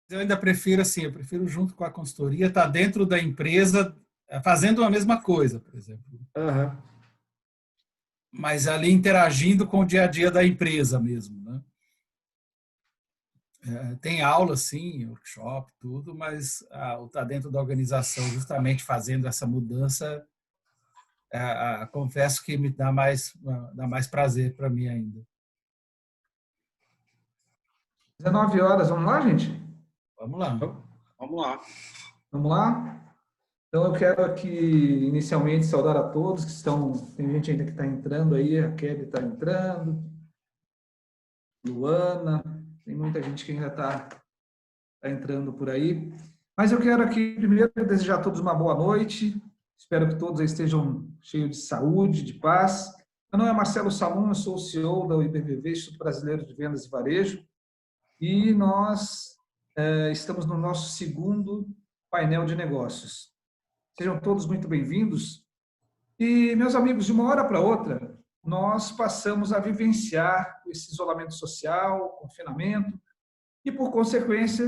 Eu ainda prefiro assim, eu prefiro junto com a consultoria estar dentro da empresa fazendo a mesma coisa, por exemplo, Aham. mas ali interagindo com o dia a dia da empresa mesmo, né? Tem aula, sim, workshop, tudo, mas o estar dentro da organização, justamente fazendo essa mudança, confesso que me dá mais prazer para mim ainda. 19 horas, vamos lá, gente? Vamos lá. Vamos lá. Vamos lá? Então, eu quero aqui, inicialmente, saudar a todos que estão... Tem gente ainda que está entrando aí, a Kelly está entrando, Luana, tem muita gente que ainda está entrando por aí. Mas eu quero aqui, primeiro, desejar a todos uma boa noite. Espero que todos estejam cheios de saúde, de paz. Meu nome é Marcelo Salum, eu sou o CEO da IBVV, Instituto Brasileiro de Vendas e Varejo, e nós estamos no nosso segundo painel de negócios. Sejam todos muito bem-vindos. E, meus amigos, de uma hora para outra, nós passamos a vivenciar esse isolamento social, confinamento, e, por consequência,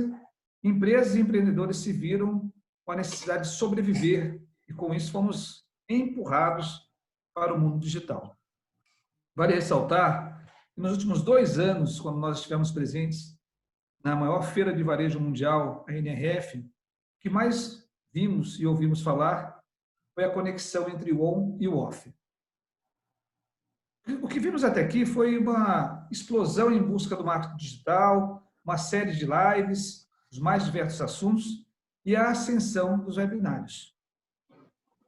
empresas e empreendedores se viram com a necessidade de sobreviver, e, com isso, fomos empurrados para o mundo digital. Vale ressaltar que, nos últimos 2 anos, quando nós estivemos presentes na maior feira de varejo mundial, a NRF, o que mais vimos e ouvimos falar foi a conexão entre o on e o off. O que vimos até aqui foi uma explosão em busca do marketing digital, uma série de lives, os mais diversos assuntos e a ascensão dos webinários.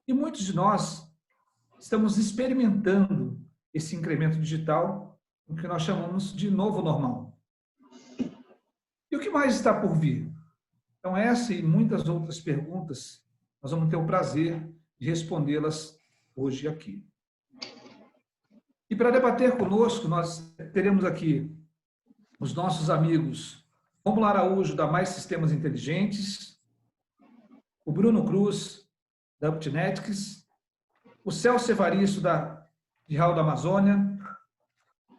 E muitos de nós estamos experimentando esse incremento digital, o que nós chamamos de novo normal. E o que mais está por vir? Então, essa e muitas outras perguntas, nós vamos ter o prazer de respondê-las hoje aqui. E para debater conosco, nós teremos aqui os nossos amigos Rômulo Araújo, da Mais Sistemas Inteligentes, o Bruno Cruz, da Uptinetics, o Celso Evaristo, de Raul da Amazônia,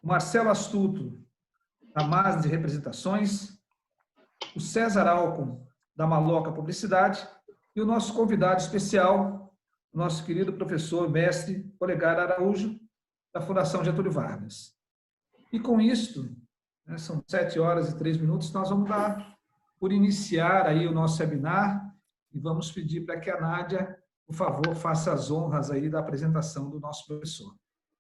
o Marcelo Astuto, da Mazda de Representações, o César Alcon, da Maloca Publicidade, e o nosso convidado especial, o nosso querido professor, mestre Olegário Araújo, da Fundação Getúlio Vargas. E com isto, são 7 horas e 3 minutos, nós vamos dar por iniciar aí o nosso webinar e vamos pedir para que a Nádia, por favor, faça as honras aí da apresentação do nosso professor.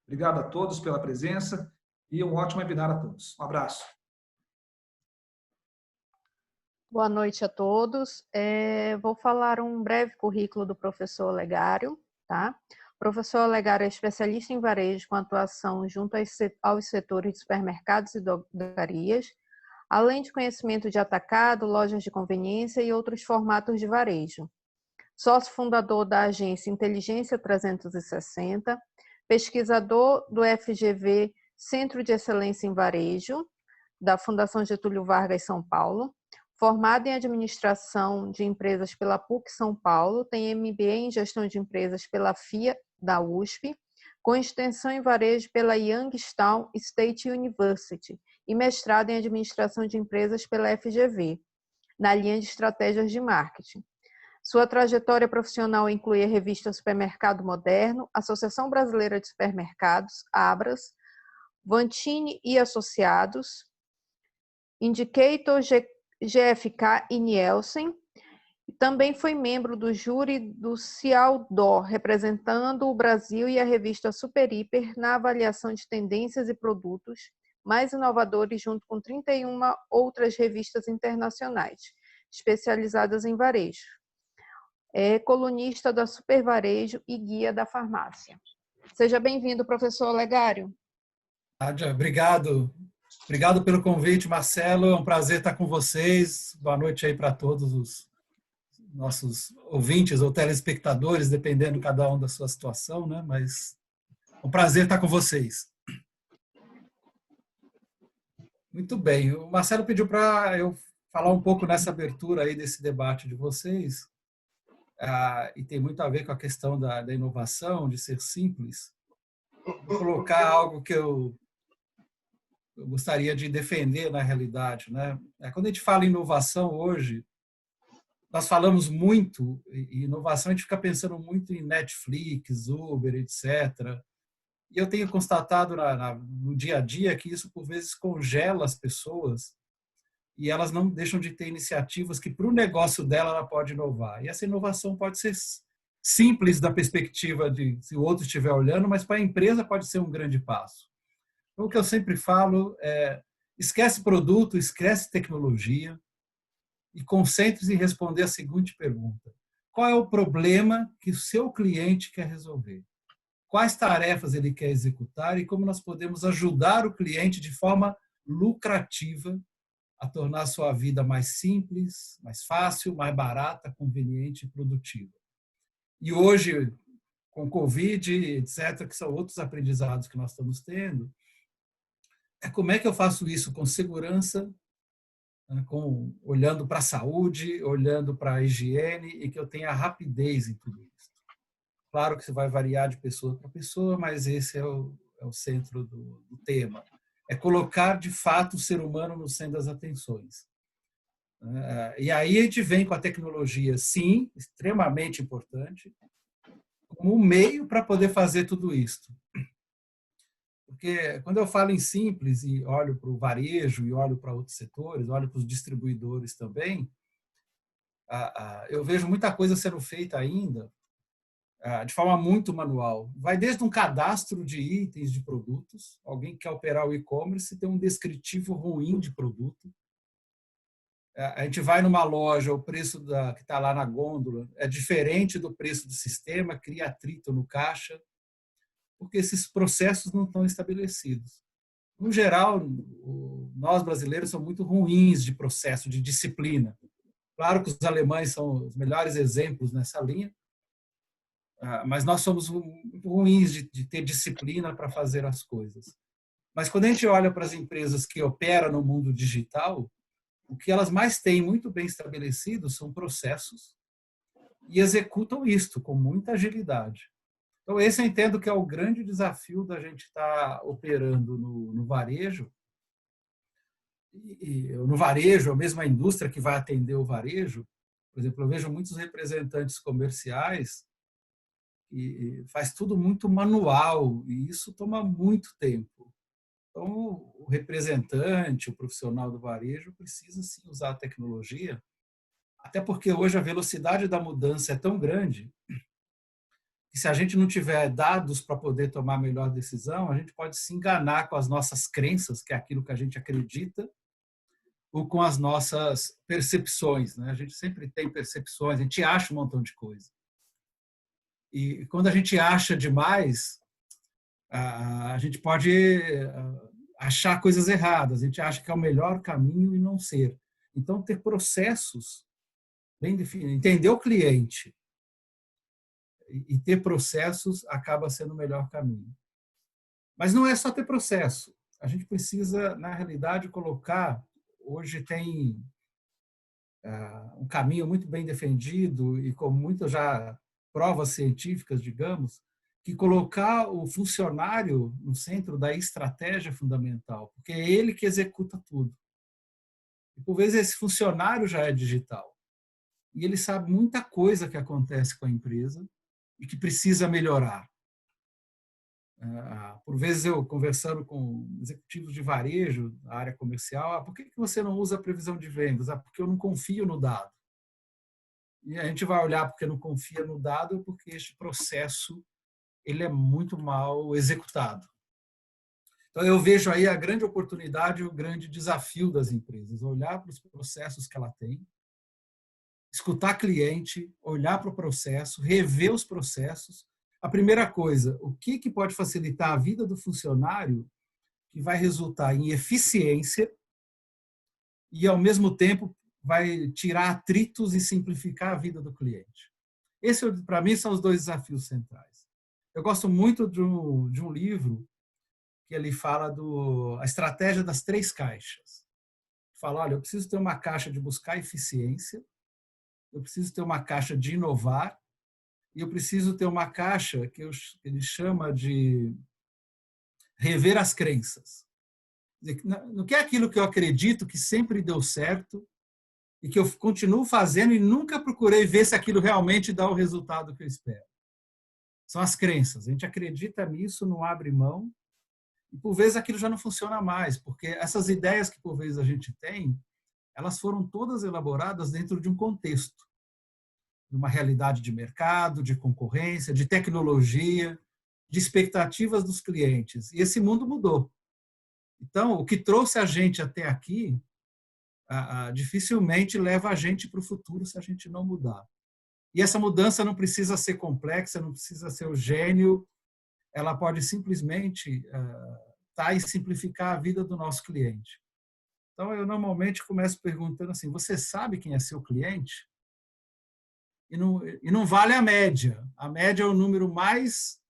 Obrigado a todos pela presença e um ótimo webinar a todos. Um abraço. Boa noite a todos. Vou falar um breve currículo do professor Olegário, tá? O professor Olegário é especialista em varejo com atuação junto aos setores de supermercados e drogarias, além de conhecimento de atacado, lojas de conveniência e outros formatos de varejo. Sócio fundador da agência Inteligência 360, pesquisador do FGV Centro de Excelência em Varejo, da Fundação Getúlio Vargas São Paulo, formado em Administração de Empresas pela PUC São Paulo, tem MBA em Gestão de Empresas pela FIA da USP, com extensão em Varejo pela Youngstown State University e mestrado em Administração de Empresas pela FGV, na linha de Estratégias de Marketing. Sua trajetória profissional inclui a revista Supermercado Moderno, Associação Brasileira de Supermercados, Abras, Vantini e Associados, Indicator GFK e Nielsen. Também foi membro do júri do Cialdor, representando o Brasil e a revista Super Hiper na avaliação de tendências e produtos mais inovadores, junto com 31 outras revistas internacionais, especializadas em varejo. É colunista da Super Varejo e guia da farmácia. Seja bem-vindo, professor Olegário. Nádia, obrigado. Obrigado pelo convite, Marcelo. É um prazer estar com vocês. Boa noite aí para todos os nossos ouvintes ou telespectadores, dependendo cada um da sua situação, né? Mas é um prazer estar com vocês. Muito bem. O Marcelo pediu para eu falar um pouco nessa abertura aí desse debate de vocês, e tem muito a ver com a questão da inovação, de ser simples. Vou colocar algo que eu eu gostaria de defender na realidade, né? Quando a gente fala em inovação hoje, nós falamos muito, e inovação a gente fica pensando muito em Netflix, Uber, etc. E eu tenho constatado no dia a dia que isso, por vezes, congela as pessoas e elas não deixam de ter iniciativas que, para o negócio dela, ela pode inovar. E essa inovação pode ser simples da perspectiva de se o outro estiver olhando, mas para a empresa pode ser um grande passo. Então, o que eu sempre falo é: esquece produto, esquece tecnologia e concentre-se em responder a seguinte pergunta: qual é o problema que o seu cliente quer resolver? Quais tarefas ele quer executar e como nós podemos ajudar o cliente de forma lucrativa a tornar a sua vida mais simples, mais fácil, mais barata, conveniente e produtiva. E hoje, com Covid, etc., que são outros aprendizados que nós estamos tendo, como é que eu faço isso com segurança, olhando para a saúde, olhando para a higiene e que eu tenha rapidez em tudo isso. Claro que isso vai variar de pessoa para pessoa, mas esse é o centro do tema. É colocar, de fato, o ser humano no centro das atenções. E aí a gente vem com a tecnologia, sim, extremamente importante, como um meio para poder fazer tudo isso. Porque quando eu falo em simples e olho para o varejo e olho para outros setores, olho para os distribuidores também, eu vejo muita coisa sendo feita ainda de forma muito manual. Vai desde um cadastro de itens de produtos, alguém que quer operar o e-commerce tem um descritivo ruim de produto. A gente vai numa loja, o preço que está lá na gôndola é diferente do preço do sistema, cria atrito no caixa, porque esses processos não estão estabelecidos. No geral, nós brasileiros somos muito ruins de processo, de disciplina. Claro que os alemães são os melhores exemplos nessa linha, mas nós somos ruins de ter disciplina para fazer as coisas. Mas quando a gente olha para as empresas que operam no mundo digital, o que elas mais têm muito bem estabelecidos são processos e executam isto com muita agilidade. Então, esse eu entendo que é o grande desafio da gente estar operando no varejo. E no varejo, a mesma indústria que vai atender o varejo, por exemplo, eu vejo muitos representantes comerciais e faz tudo muito manual e isso toma muito tempo. Então, o representante, o profissional do varejo precisa sim usar a tecnologia, até porque hoje a velocidade da mudança é tão grande que se a gente não tiver dados para poder tomar a melhor decisão, a gente pode se enganar com as nossas crenças, que é aquilo que a gente acredita, ou com as nossas percepções. A gente sempre tem percepções, a gente acha um montão de coisa. E quando a gente acha demais, a gente pode achar coisas erradas, a gente acha que é o melhor caminho e não ser. Então, ter processos bem definidos, entender o cliente e ter processos acaba sendo o melhor caminho. Mas não é só ter processo. A gente precisa, na realidade, colocar... Hoje tem um caminho muito bem defendido e com muitas já provas científicas, digamos, que colocar o funcionário no centro da estratégia é fundamental, porque é ele que executa tudo. E, por vezes, esse funcionário já é digital. E ele sabe muita coisa que acontece com a empresa e que precisa melhorar. Por vezes, eu conversando com executivos de varejo, da área comercial, por que você não usa a previsão de vendas? Porque eu não confio no dado. E a gente vai olhar porque não confia no dado, porque este processo ele é muito mal executado. Então, eu vejo aí a grande oportunidade e o grande desafio das empresas, olhar para os processos que ela tem, escutar cliente, olhar para o processo, rever os processos. A primeira coisa, o que pode facilitar a vida do funcionário que vai resultar em eficiência e, ao mesmo tempo, vai tirar atritos e simplificar a vida do cliente. Esse, para mim, são os dois desafios centrais. Eu gosto muito de um livro que ele fala a estratégia das 3 caixas. Fala, olha, eu preciso ter uma caixa de buscar eficiência, eu preciso ter uma caixa de inovar e eu preciso ter uma caixa que ele chama de rever as crenças. No que é aquilo que eu acredito que sempre deu certo e que eu continuo fazendo e nunca procurei ver se aquilo realmente dá o resultado que eu espero. São as crenças. A gente acredita nisso, não abre mão, e por vezes aquilo já não funciona mais, porque essas ideias que por vezes a gente tem, elas foram todas elaboradas dentro de um contexto, de uma realidade de mercado, de concorrência, de tecnologia, de expectativas dos clientes. E esse mundo mudou. Então, o que trouxe a gente até aqui, dificilmente leva a gente para o futuro se a gente não mudar. E essa mudança não precisa ser complexa, não precisa ser o gênio, ela pode simplesmente estar e simplificar a vida do nosso cliente. Então, eu normalmente começo perguntando assim, você sabe quem é seu cliente? E não vale a média. A média é o número mais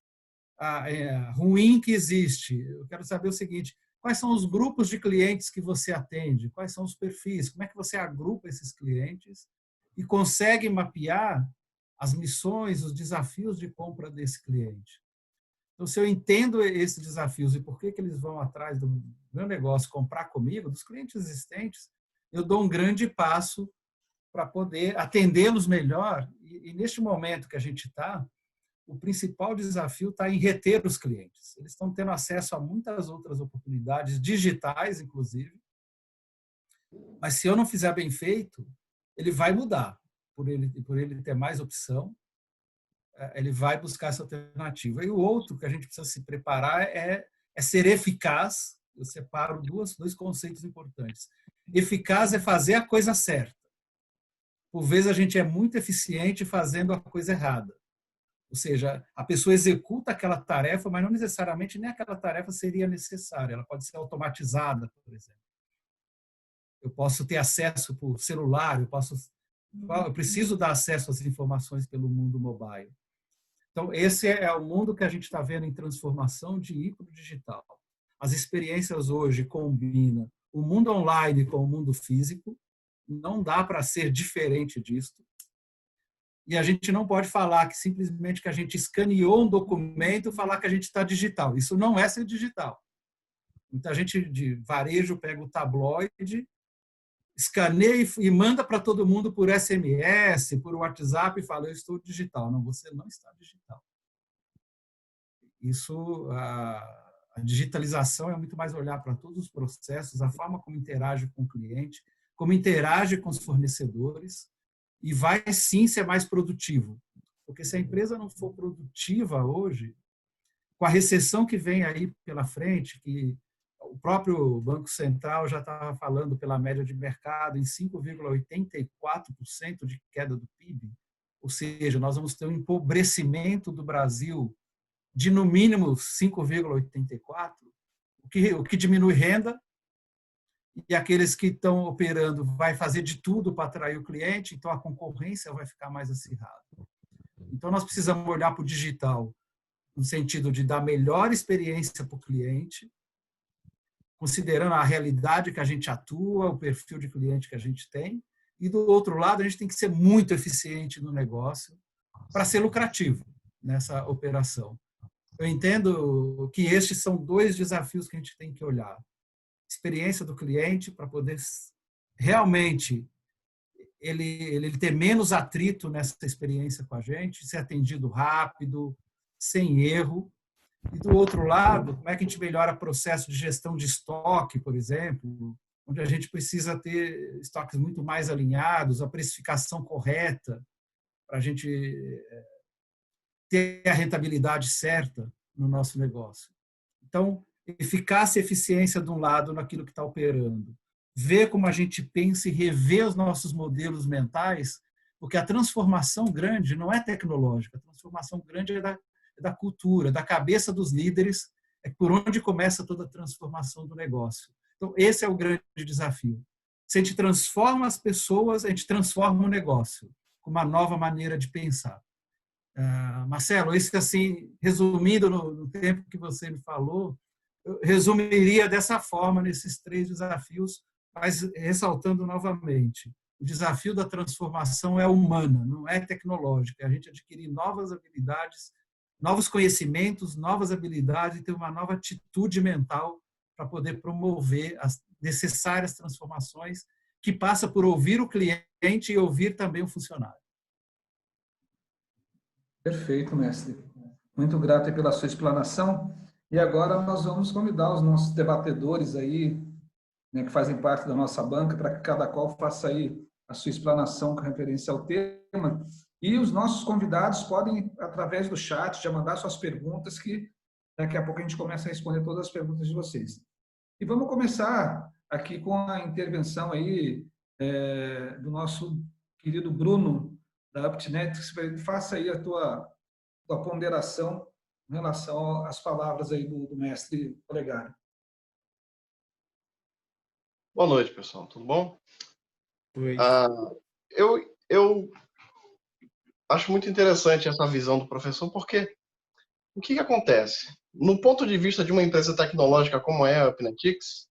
ruim que existe. Eu quero saber o seguinte, quais são os grupos de clientes que você atende? Quais são os perfis? Como é que você agrupa esses clientes e consegue mapear as missões, os desafios de compra desse cliente? Então, se eu entendo esses desafios e por que eles vão atrás do meu negócio comprar comigo, dos clientes existentes, eu dou um grande passo para poder atendê-los melhor. E neste momento que a gente está, o principal desafio está em reter os clientes. Eles estão tendo acesso a muitas outras oportunidades, digitais, inclusive. Mas se eu não fizer bem feito, ele vai mudar. Por ele ter mais opção, ele vai buscar essa alternativa. E o outro que a gente precisa se preparar é ser eficaz. Eu separo dois conceitos importantes. Eficaz é fazer a coisa certa. Por vezes a gente é muito eficiente fazendo a coisa errada. Ou seja, a pessoa executa aquela tarefa, mas não necessariamente nem aquela tarefa seria necessária. Ela pode ser automatizada, por exemplo. Eu posso ter acesso por celular, eu preciso dar acesso às informações pelo mundo mobile. Então, esse é o mundo que a gente está vendo em transformação de ir para o digital. As experiências hoje combinam o mundo online com o mundo físico. Não dá para ser diferente disso. E a gente não pode falar que simplesmente que a gente escaneou um documento e falar que a gente está digital. Isso não é ser digital. Muita gente de varejo pega o tabloide, escaneia e manda para todo mundo por SMS, por WhatsApp e fala, eu estou digital. Não, você não está digital. Isso, a digitalização é muito mais olhar para todos os processos, a forma como interage com o cliente, como interage com os fornecedores, e vai sim ser mais produtivo. Porque se a empresa não for produtiva hoje, com a recessão que vem aí pela frente, que o próprio Banco Central já estava falando pela média de mercado em 5,84% de queda do PIB, ou seja, nós vamos ter um empobrecimento do Brasil de no mínimo 5,84%, o que diminui renda, e aqueles que estão operando vai fazer de tudo para atrair o cliente, então a concorrência vai ficar mais acirrada. Então nós precisamos olhar para o digital no sentido de dar melhor experiência para o cliente, considerando a realidade que a gente atua, o perfil de cliente que a gente tem, e do outro lado a gente tem que ser muito eficiente no negócio para ser lucrativo nessa operação. Eu entendo que estes são dois desafios que a gente tem que olhar. Experiência do cliente para poder realmente ele ter menos atrito nessa experiência com a gente, ser atendido rápido, sem erro. E do outro lado, como é que a gente melhora o processo de gestão de estoque, por exemplo, onde a gente precisa ter estoques muito mais alinhados, a precificação correta, para a gente ter a rentabilidade certa no nosso negócio. Então, eficácia e eficiência de um lado naquilo que está operando. Ver como a gente pensa e rever os nossos modelos mentais, porque a transformação grande não é tecnológica, a transformação grande é da cultura, da cabeça dos líderes, é por onde começa toda a transformação do negócio. Então, esse é o grande desafio. Se a gente transforma as pessoas, a gente transforma o negócio, com uma nova maneira de pensar. Marcelo, isso assim, resumindo no tempo que você me falou, eu resumiria dessa forma nesses três desafios, mas ressaltando novamente, o desafio da transformação é humana, não é tecnológica, é a gente adquirir novas habilidades, novos conhecimentos, novas habilidades e ter uma nova atitude mental para poder promover as necessárias transformações, que passa por ouvir o cliente e ouvir também o funcionário. Perfeito, mestre. Muito grato aí pela sua explanação. E agora nós vamos convidar os nossos debatedores aí, né, que fazem parte da nossa banca, para que cada qual faça aí a sua explanação com referência ao tema. E os nossos convidados podem, através do chat, já mandar suas perguntas, que daqui a pouco a gente começa a responder todas as perguntas de vocês. E vamos começar aqui com a intervenção aí do nosso querido Bruno, da UpTnet. Faça aí a tua ponderação em relação às palavras aí do mestre Olegário. Boa noite, pessoal. Tudo bom? Oi. Eu acho muito interessante essa visão do professor, porque o que acontece? No ponto de vista de uma empresa tecnológica como é a UpNetX,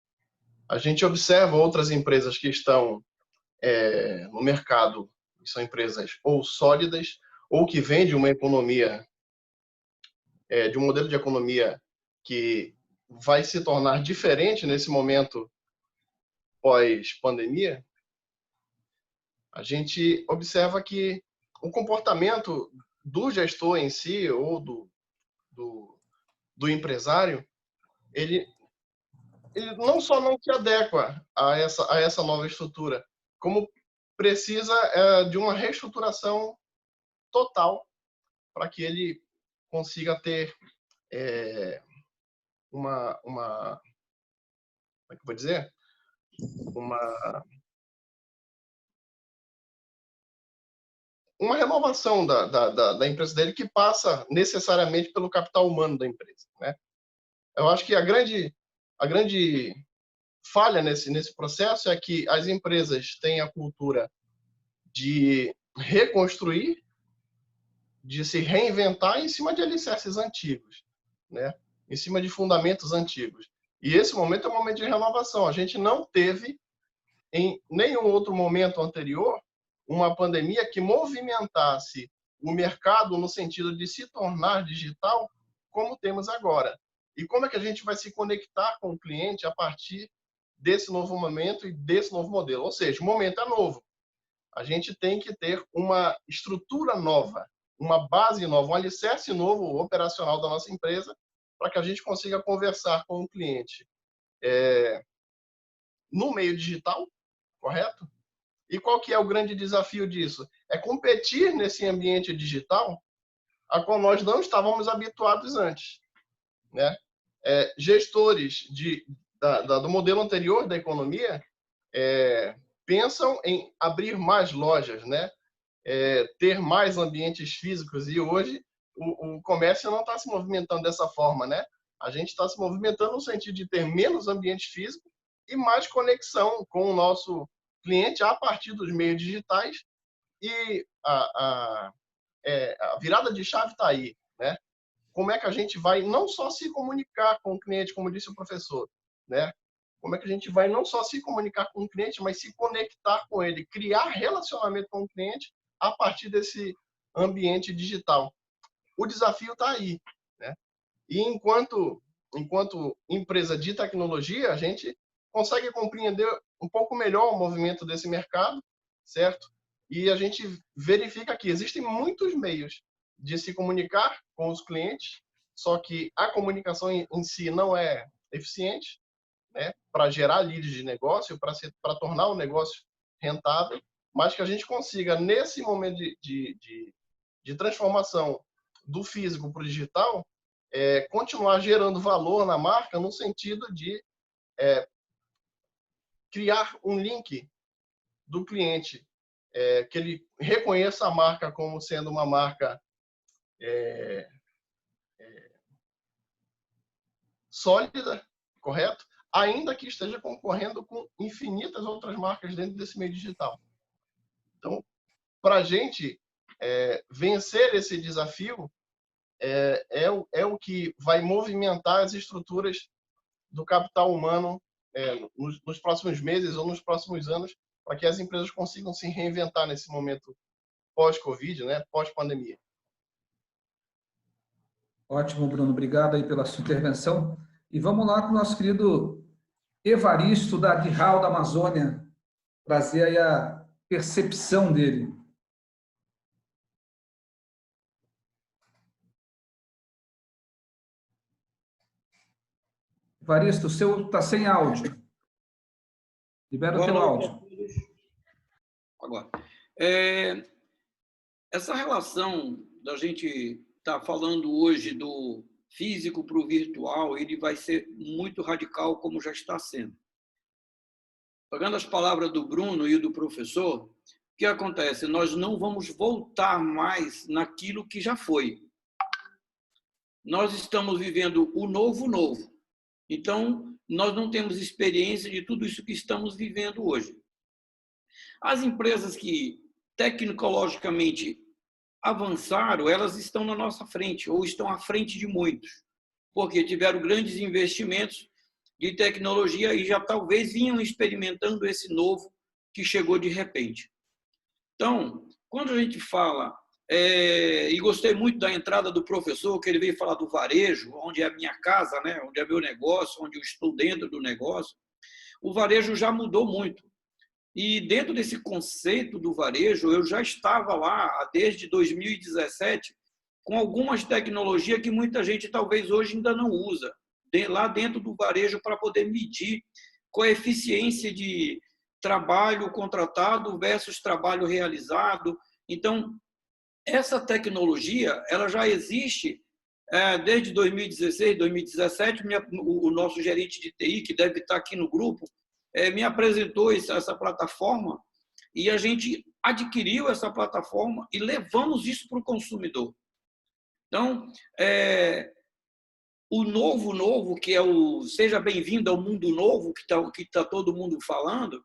a gente observa outras empresas que estão no mercado, que são empresas ou sólidas, ou que vêm de uma economia, de um modelo de economia que vai se tornar diferente nesse momento pós-pandemia. A gente observa que o comportamento do gestor em si, ou do empresário, ele não só não se adequa a essa nova estrutura, como precisa de uma reestruturação total para que ele consiga ter como é que eu vou dizer? Uma renovação da empresa dele, que passa necessariamente pelo capital humano da empresa, né? Eu acho que a grande falha nesse processo é que as empresas têm a cultura de reconstruir, de se reinventar em cima de alicerces antigos, né? Em cima de fundamentos antigos. E esse momento é um momento de renovação. A gente não teve, em nenhum outro momento anterior, uma pandemia que movimentasse o mercado no sentido de se tornar digital, como temos agora. E como é que a gente vai se conectar com o cliente a partir desse novo momento e desse novo modelo? Ou seja, o momento é novo. A gente tem que ter uma estrutura nova, uma base nova, um alicerce novo operacional da nossa empresa, para que a gente consiga conversar com o cliente no meio digital, correto? E qual que é o grande desafio disso? É competir nesse ambiente digital a qual nós não estávamos habituados antes, né? Gestores do modelo anterior da economia pensam em abrir mais lojas, né? Ter mais ambientes físicos, e hoje o comércio não está se movimentando dessa forma, né? A gente está se movimentando no sentido de ter menos ambiente físico e mais conexão com o nosso cliente a partir dos meios digitais, e a virada de chave está aí, né? Como é que a gente vai não só se comunicar com o cliente, como disse o professor, né? Como é que a gente vai não só se comunicar com o cliente, mas se conectar com ele, criar relacionamento com o cliente a partir desse ambiente digital. O desafio está aí, né? E enquanto empresa de tecnologia, a gente consegue compreender um pouco melhor o movimento desse mercado, certo? E a gente verifica que existem muitos meios de se comunicar com os clientes, só que a comunicação em si não é eficiente, né, para gerar leads de negócio, para tornar o negócio rentável, mas que a gente consiga, nesse momento de transformação do físico para o digital, continuar gerando valor na marca, no sentido de criar um link do cliente, que ele reconheça a marca como sendo uma marca sólida, correto? Ainda que esteja concorrendo com infinitas outras marcas dentro desse meio digital. Então, para a gente vencer esse desafio, é o que vai movimentar as estruturas do capital humano nos próximos meses ou nos próximos anos, para que as empresas consigam se reinventar nesse momento pós-Covid, né, pós-pandemia. Ótimo, Bruno. Obrigado aí pela sua intervenção. E vamos lá com o nosso querido Evaristo, da DIRAL da Amazônia, trazer aí a percepção dele. Evaristo, o seu está sem áudio. Libera o teu áudio. Agora, essa relação da gente estar falando hoje do físico para o virtual, ele vai ser muito radical, como já está sendo. Pegando as palavras do Bruno e do professor, o que acontece? Nós não vamos voltar mais naquilo que já foi. Nós estamos vivendo o novo. Então, nós não temos experiência de tudo isso que estamos vivendo hoje. As empresas que tecnologicamente avançaram, elas estão na nossa frente, ou estão à frente de muitos, porque tiveram grandes investimentos de tecnologia e já talvez vinham experimentando esse novo que chegou de repente. Então, quando a gente fala, e gostei muito da entrada do professor, que ele veio falar do varejo, onde é a minha casa, né? Onde é meu negócio, onde eu estou dentro do negócio, o varejo já mudou muito. E dentro desse conceito do varejo, eu já estava lá desde 2017 com algumas tecnologias que muita gente talvez hoje ainda não usa, lá dentro do varejo, para poder medir qual a eficiência de trabalho contratado versus trabalho realizado. Então, essa tecnologia ela já existe desde 2016, 2017. O nosso gerente de TI, que deve estar aqui no grupo, me apresentou essa plataforma e a gente adquiriu essa plataforma e levamos isso para o consumidor. Então, o novo, que é o seja bem-vindo ao mundo novo, que tá todo mundo falando,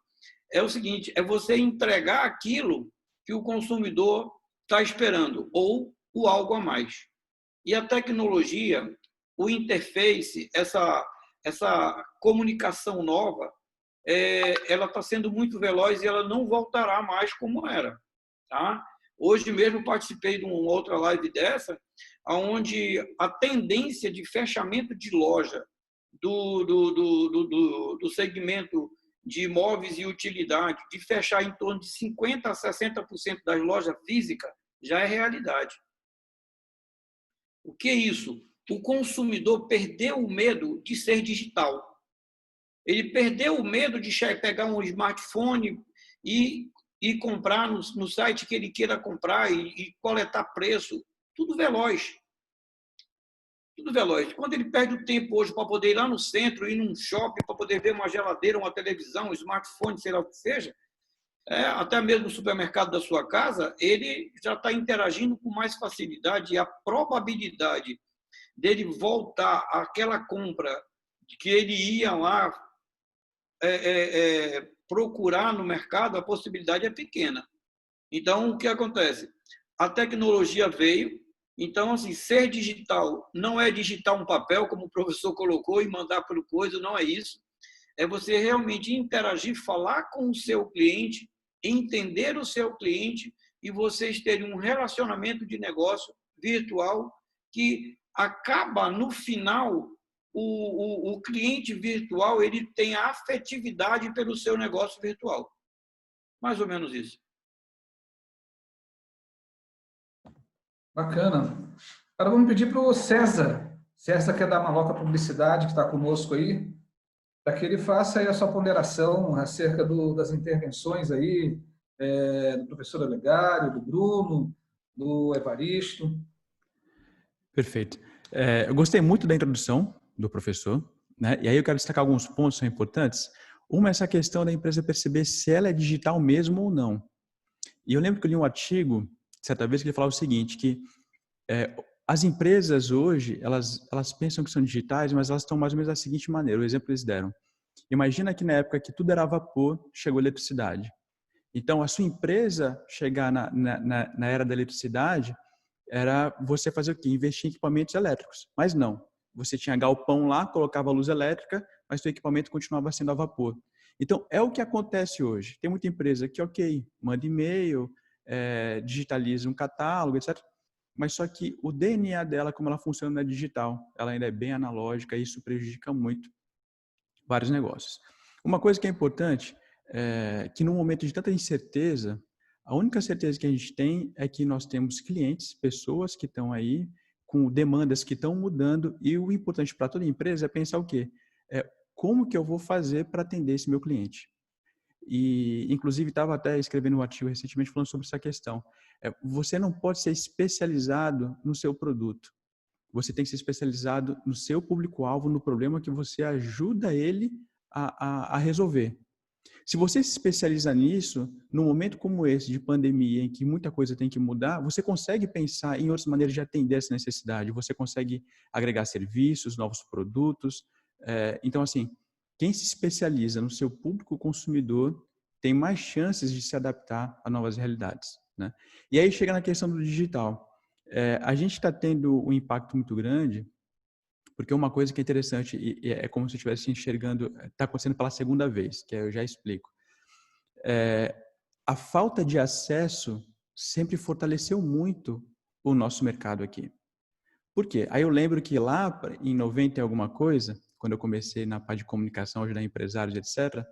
é o seguinte, é você entregar aquilo que o consumidor está esperando, ou o algo a mais. E a tecnologia, o interface, essa comunicação nova, ela está sendo muito veloz e ela não voltará mais como era. Tá? Hoje mesmo participei de uma outra live dessa, onde a tendência de fechamento de loja do segmento de imóveis e utilidade, de fechar em torno de 50% a 60% das lojas físicas, já é realidade. O que é isso? O consumidor perdeu o medo de ser digital. Ele perdeu o medo de pegar um smartphone e comprar no site que ele queira comprar e coletar preço. Tudo veloz. Tudo veloz. Quando ele perde o tempo hoje para poder ir lá no centro, ir num shopping, para poder ver uma geladeira, uma televisão, um smartphone, sei lá o que seja, até mesmo no supermercado da sua casa, ele já está interagindo com mais facilidade e a probabilidade dele voltar àquela compra que ele ia lá procurar no mercado, a possibilidade é pequena. Então, o que acontece? A tecnologia veio, então, assim, ser digital não é digitar um papel, como o professor colocou, e mandar por coisa, não é isso. É você realmente interagir, falar com o seu cliente, entender o seu cliente e vocês terem um relacionamento de negócio virtual que acaba, no final, o cliente virtual ele tem a afetividade pelo seu negócio virtual. Mais ou menos isso. Bacana. Agora vamos pedir para o César. César quer dar uma louca publicidade, que está conosco aí, para que ele faça aí a sua ponderação acerca das intervenções aí, do professor Olegário, do Bruno, do Evaristo. Perfeito. Eu gostei muito da introdução do professor, né? E aí eu quero destacar alguns pontos que são importantes. Uma é essa questão da empresa perceber se ela é digital mesmo ou não. E eu lembro que eu li um artigo, certa vez, que ele falava o seguinte, que as empresas hoje, elas pensam que são digitais, mas elas estão mais ou menos da seguinte maneira, o exemplo que eles deram. Imagina que na época que tudo era a vapor, chegou a eletricidade. Então, a sua empresa chegar na era da eletricidade era você fazer o quê? Investir em equipamentos elétricos. Mas não. Você tinha galpão lá, colocava luz elétrica, mas seu equipamento continuava sendo a vapor. Então, é o que acontece hoje. Tem muita empresa que, ok, manda e-mail, digitaliza um catálogo, etc. mas só que o DNA dela, como ela funciona, não é digital. Ela ainda é bem analógica e isso prejudica muito vários negócios. Uma coisa que é importante é que no momento de tanta incerteza, a única certeza que a gente tem é que nós temos clientes, pessoas que estão aí com demandas que estão mudando e o importante para toda empresa é pensar o quê? Como que eu vou fazer para atender esse meu cliente? E, inclusive, estava até escrevendo um artigo recentemente falando sobre essa questão. Você não pode ser especializado no seu produto. Você tem que ser especializado no seu público-alvo, no problema que você ajuda ele a resolver. Se você se especializa nisso, num momento como esse de pandemia, em que muita coisa tem que mudar, você consegue pensar em outras maneiras de atender essa necessidade. Você consegue agregar serviços, novos produtos. Então, assim, quem se especializa no seu público consumidor tem mais chances de se adaptar a novas realidades, né? E aí chega na questão do digital. A gente está tendo um impacto muito grande, porque uma coisa que é interessante, e é como se eu estivesse enxergando, está acontecendo pela segunda vez, que eu já explico. A falta de acesso sempre fortaleceu muito o nosso mercado aqui. Por quê? Aí eu lembro que lá em 90 e alguma coisa, quando eu comecei na parte de comunicação, ajudar empresários, etc.,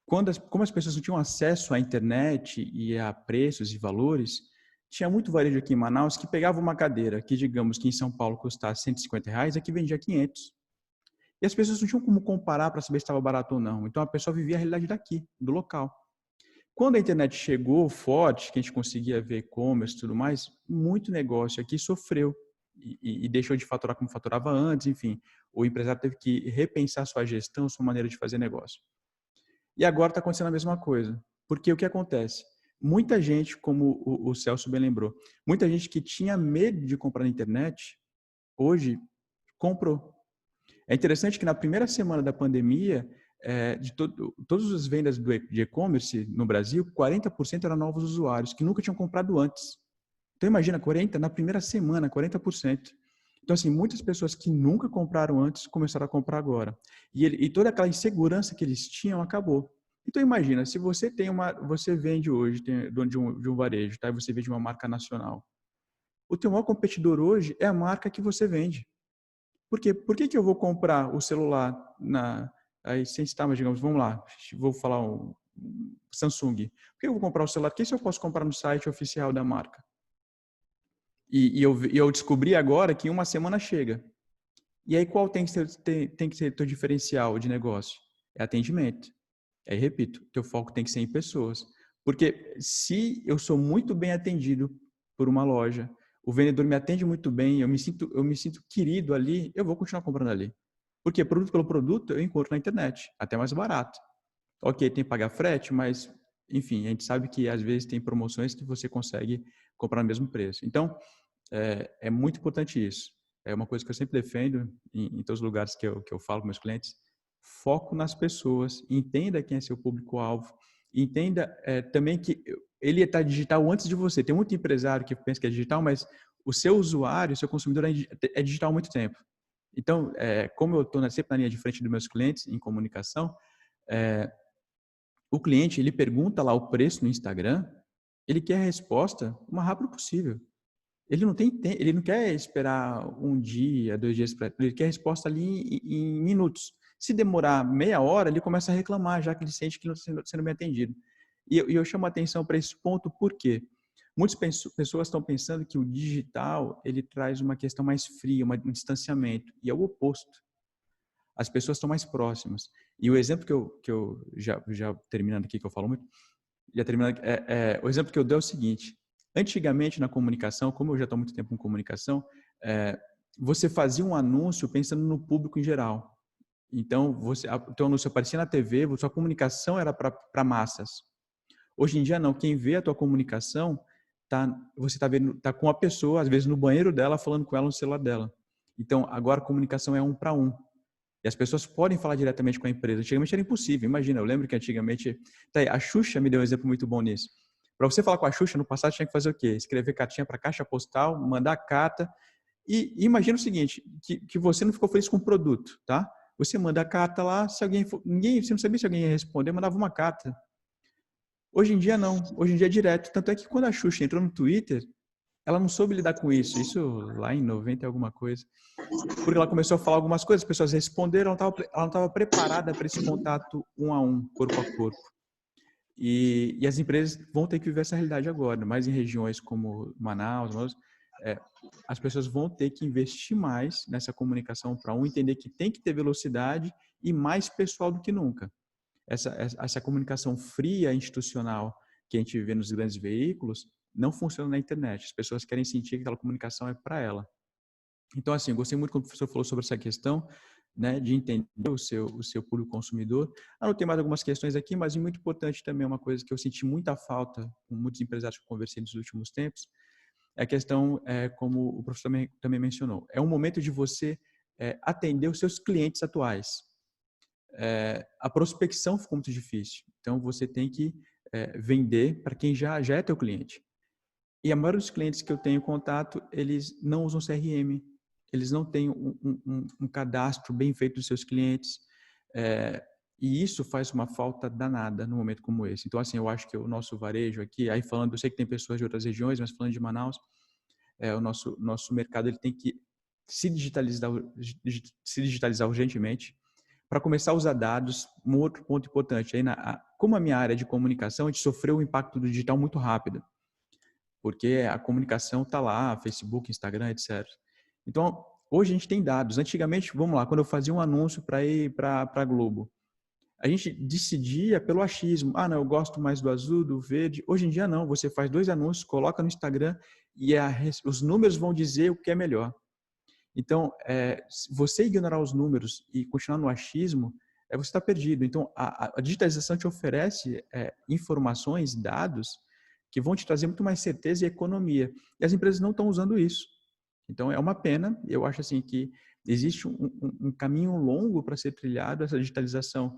como as pessoas não tinham acesso à internet e a preços e valores, tinha muito varejo aqui em Manaus que pegava uma cadeira que, digamos, que em São Paulo custasse R$150, aqui vendia 500. E as pessoas não tinham como comparar para saber se estava barato ou não. Então a pessoa vivia a realidade daqui, do local. Quando a internet chegou forte, que a gente conseguia ver e-commerce e tudo mais, muito negócio aqui sofreu e deixou de faturar como faturava antes, enfim. O empresário teve que repensar sua gestão, sua maneira de fazer negócio. E agora está acontecendo a mesma coisa. Porque o que acontece? Muita gente, como o Celso bem lembrou, muita gente que tinha medo de comprar na internet, hoje comprou. É interessante que na primeira semana da pandemia, de todas as vendas de e-commerce no Brasil, 40% eram novos usuários que nunca tinham comprado antes. Então imagina, na primeira semana, 40%. Então assim, muitas pessoas que nunca compraram antes começaram a comprar agora. E toda aquela insegurança que eles tinham acabou. Então imagina, se você você vende hoje, dono de um varejo, tá? E você vende uma marca nacional. O teu maior competidor hoje é a marca que você vende. Por quê? Por que eu vou comprar o celular aí sem estar, mas digamos, vamos lá, vou falar um Samsung. Por que eu vou comprar o celular? Que se eu posso comprar no site oficial da marca? E eu descobri agora que em uma semana chega. E aí qual tem que ser teu diferencial de negócio? É atendimento. Aí repito, teu foco tem que ser em pessoas. Porque se eu sou muito bem atendido por uma loja, o vendedor me atende muito bem, eu me sinto querido ali, eu vou continuar comprando ali. Porque produto pelo produto eu encontro na internet, até mais barato. Ok, tem que pagar frete, mas, enfim, a gente sabe que às vezes tem promoções que você consegue comprar no mesmo preço. Então, é muito importante isso. É uma coisa que eu sempre defendo em todos os lugares que eu falo com meus clientes. Foco nas pessoas, entenda quem é seu público-alvo, entenda também que ele está digital antes de você. Tem muito empresário que pensa que é digital, mas o seu usuário, o seu consumidor é digital há muito tempo. Então, como eu estou sempre na linha de frente dos meus clientes em comunicação, o cliente ele pergunta lá o preço no Instagram, ele quer a resposta o mais rápido possível. Ele não quer esperar um dia, 2 dias, ele quer a resposta ali em minutos. Se demorar meia hora, ele começa a reclamar, já que ele sente que não está sendo bem atendido. E eu chamo a atenção para esse ponto, por quê? Muitas pessoas estão pensando que o digital ele traz uma questão mais fria, um distanciamento, e é o oposto. As pessoas estão mais próximas. E o exemplo que eu já terminando aqui, que eu falo muito, o exemplo que eu dei é o seguinte: antigamente na comunicação, como eu já estou há muito tempo em comunicação, você fazia um anúncio pensando no público em geral. Então, o teu anúncio aparecia na TV, a sua comunicação era para massas. Hoje em dia não, quem vê a tua comunicação, você está com a pessoa, às vezes no banheiro dela, falando com ela no celular dela. Então, agora a comunicação é 1 para 1. E as pessoas podem falar diretamente com a empresa. Antigamente era impossível. Imagina, eu lembro que antigamente... a Xuxa me deu um exemplo muito bom nisso. Para você falar com a Xuxa, no passado tinha que fazer o quê? Escrever cartinha para caixa postal, mandar carta. E imagina o seguinte, que você não ficou feliz com o produto, tá? Você manda a carta lá, você não sabia se alguém ia responder, mandava uma carta. Hoje em dia não, hoje em dia é direto. Tanto é que quando a Xuxa entrou no Twitter, ela não soube lidar com isso. Isso lá em 90 e alguma coisa. Porque ela começou a falar algumas coisas, as pessoas responderam, ela não estava preparada para esse contato um a um, corpo a corpo. E as empresas vão ter que viver essa realidade agora, mais em regiões como Manaus, as pessoas vão ter que investir mais nessa comunicação para entender que tem que ter velocidade e mais pessoal do que nunca. Essa comunicação fria, institucional, que a gente vê nos grandes veículos, não funciona na internet. As pessoas querem sentir que aquela comunicação é para ela. Então, assim, eu gostei muito quando o professor falou sobre essa questão, né, de entender o seu público consumidor. Anotei mais algumas questões aqui, mas muito importante também, uma coisa que eu senti muita falta com muitos empresários que eu conversei nos últimos tempos, é a questão, como o professor também mencionou, é um momento de você atender os seus clientes atuais. A prospecção ficou muito difícil, então você tem que vender para quem já é teu cliente. E a maioria dos clientes que eu tenho contato, eles não usam CRM, eles não têm um cadastro bem feito dos seus clientes, e isso faz uma falta danada num momento como esse. Então, assim, eu acho que o nosso varejo aqui, aí falando, eu sei que tem pessoas de outras regiões, mas falando de Manaus, o nosso mercado ele tem que se digitalizar urgentemente, para começar a usar dados. Um outro ponto importante, aí como a minha área é de comunicação, a gente sofreu o impacto do digital muito rápido, porque a comunicação está lá, Facebook, Instagram, etc. Então, hoje a gente tem dados. Antigamente, vamos lá, quando eu fazia um anúncio para ir para a Globo, a gente decidia pelo achismo. Ah, não, eu gosto mais do azul, do verde. Hoje em dia, não. Você faz 2 anúncios, coloca no Instagram e os números vão dizer o que é melhor. Então, você ignorar os números e continuar no achismo, você está perdido. Então, a digitalização te oferece informações, dados, que vão te trazer muito mais certeza e economia. E as empresas não estão usando isso. Então, é uma pena. Eu acho assim que existe um caminho longo para ser trilhado, essa digitalização.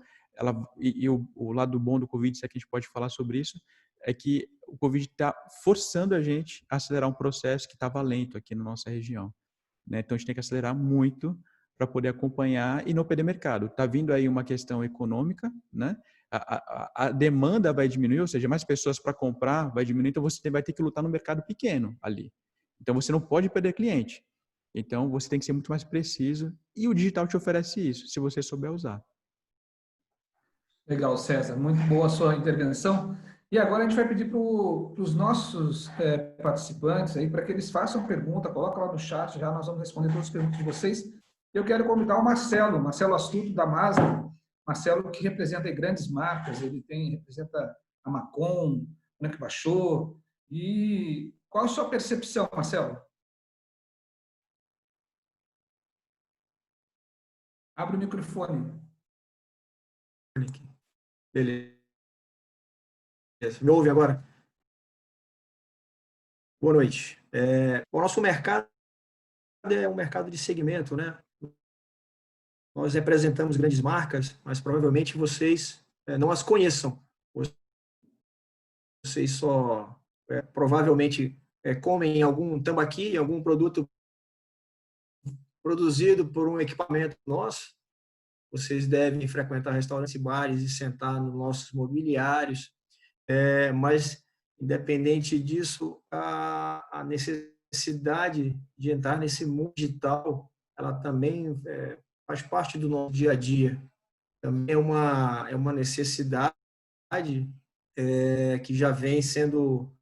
O lado bom do Covid, se é que a gente pode falar sobre isso, é que o Covid está forçando a gente a acelerar um processo que estava lento aqui na nossa região. Né? Então, a gente tem que acelerar muito para poder acompanhar e não perder mercado. Está vindo aí uma questão econômica, né? A demanda vai diminuir, ou seja, mais pessoas para comprar vai diminuir, então você vai ter que lutar no mercado pequeno ali. Então, você não pode perder cliente. Então, você tem que ser muito mais preciso e o digital te oferece isso, se você souber usar. Legal, César. Muito boa a sua intervenção. E agora a gente vai pedir para os nossos participantes aí, para que eles façam pergunta, coloca lá no chat, já nós vamos responder todas as perguntas de vocês. Eu quero convidar o Marcelo Astuto, da Mazda. Marcelo, que representa grandes marcas, ele representa a Macon, Frank Bachot. E qual a sua percepção, Marcelo? Abre o microfone. Beleza. Me ouve agora? Boa noite. O nosso mercado é um mercado de segmento, né? Nós representamos grandes marcas, mas provavelmente vocês não as conheçam. Vocês só provavelmente comem algum tambaqui, algum produto produzido por um equipamento nosso. Vocês devem frequentar restaurantes e bares e sentar nos nossos mobiliários, mas, independente disso, a necessidade de entrar nesse mundo digital, ela também faz parte do nosso dia a dia. Também é uma necessidade que já vem sendo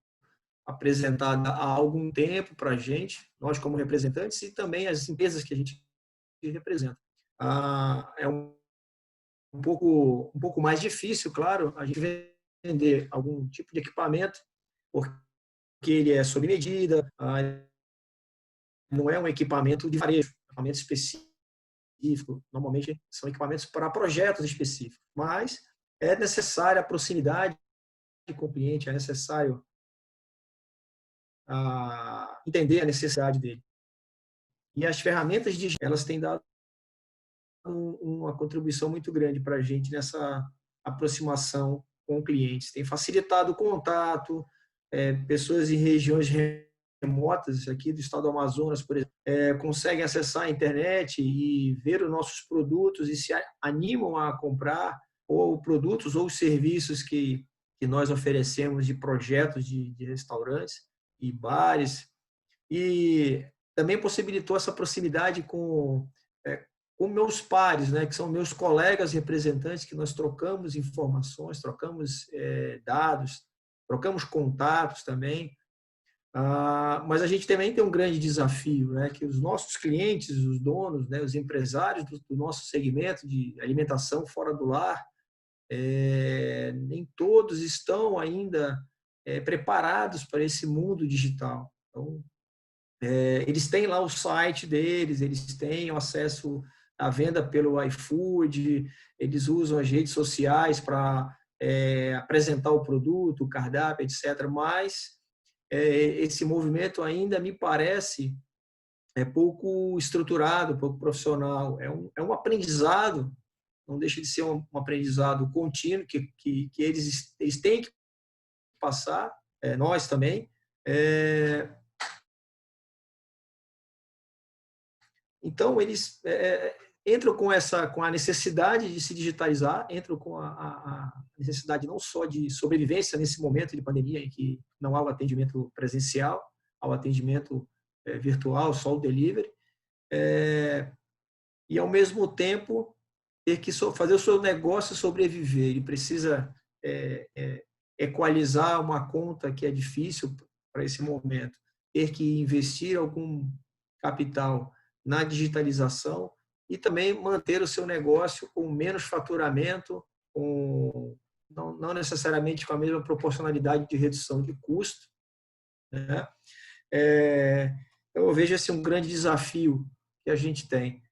apresentada há algum tempo para a gente, nós como representantes, e também as empresas que a gente representa. É um pouco mais difícil, claro, a gente vender algum tipo de equipamento, porque ele é sob medida, não é um equipamento de varejo, equipamento específico, normalmente são equipamentos para projetos específicos, mas é necessária a proximidade com o cliente, é necessário entender a necessidade dele. E as ferramentas digitais, elas têm dado uma contribuição muito grande para a gente nessa aproximação com clientes. Tem facilitado o contato, pessoas em regiões remotas, aqui do estado do Amazonas, por exemplo, conseguem acessar a internet e ver os nossos produtos e se animam a comprar ou produtos ou serviços que nós oferecemos de projetos de restaurantes e bares. e também possibilitou essa proximidade com meus pares, né, que são meus colegas representantes, que nós trocamos informações, trocamos dados, trocamos contatos também. Mas a gente também tem um grande desafio, né, que os nossos clientes, os donos, né, os empresários do nosso segmento de alimentação fora do lar, nem todos estão ainda preparados para esse mundo digital. Então, eles têm lá o site deles, eles têm o acesso à venda pelo iFood, eles usam as redes sociais para apresentar o produto, o cardápio, etc. Mas esse movimento ainda me parece pouco estruturado, pouco profissional. É um aprendizado, não deixa de ser um aprendizado contínuo que eles têm que passar, nós também. Então, eles entram com a necessidade de se digitalizar, entram com a necessidade não só de sobrevivência nesse momento de pandemia em que não há o atendimento presencial, há o atendimento virtual, só o delivery, e, ao mesmo tempo, ter que fazer o seu negócio sobreviver. Ele precisa equalizar uma conta que é difícil para esse momento, ter que investir algum capital na digitalização e também manter o seu negócio com menos faturamento, não necessariamente com a mesma proporcionalidade de redução de custo, né? Eu vejo esse um grande desafio que a gente tem.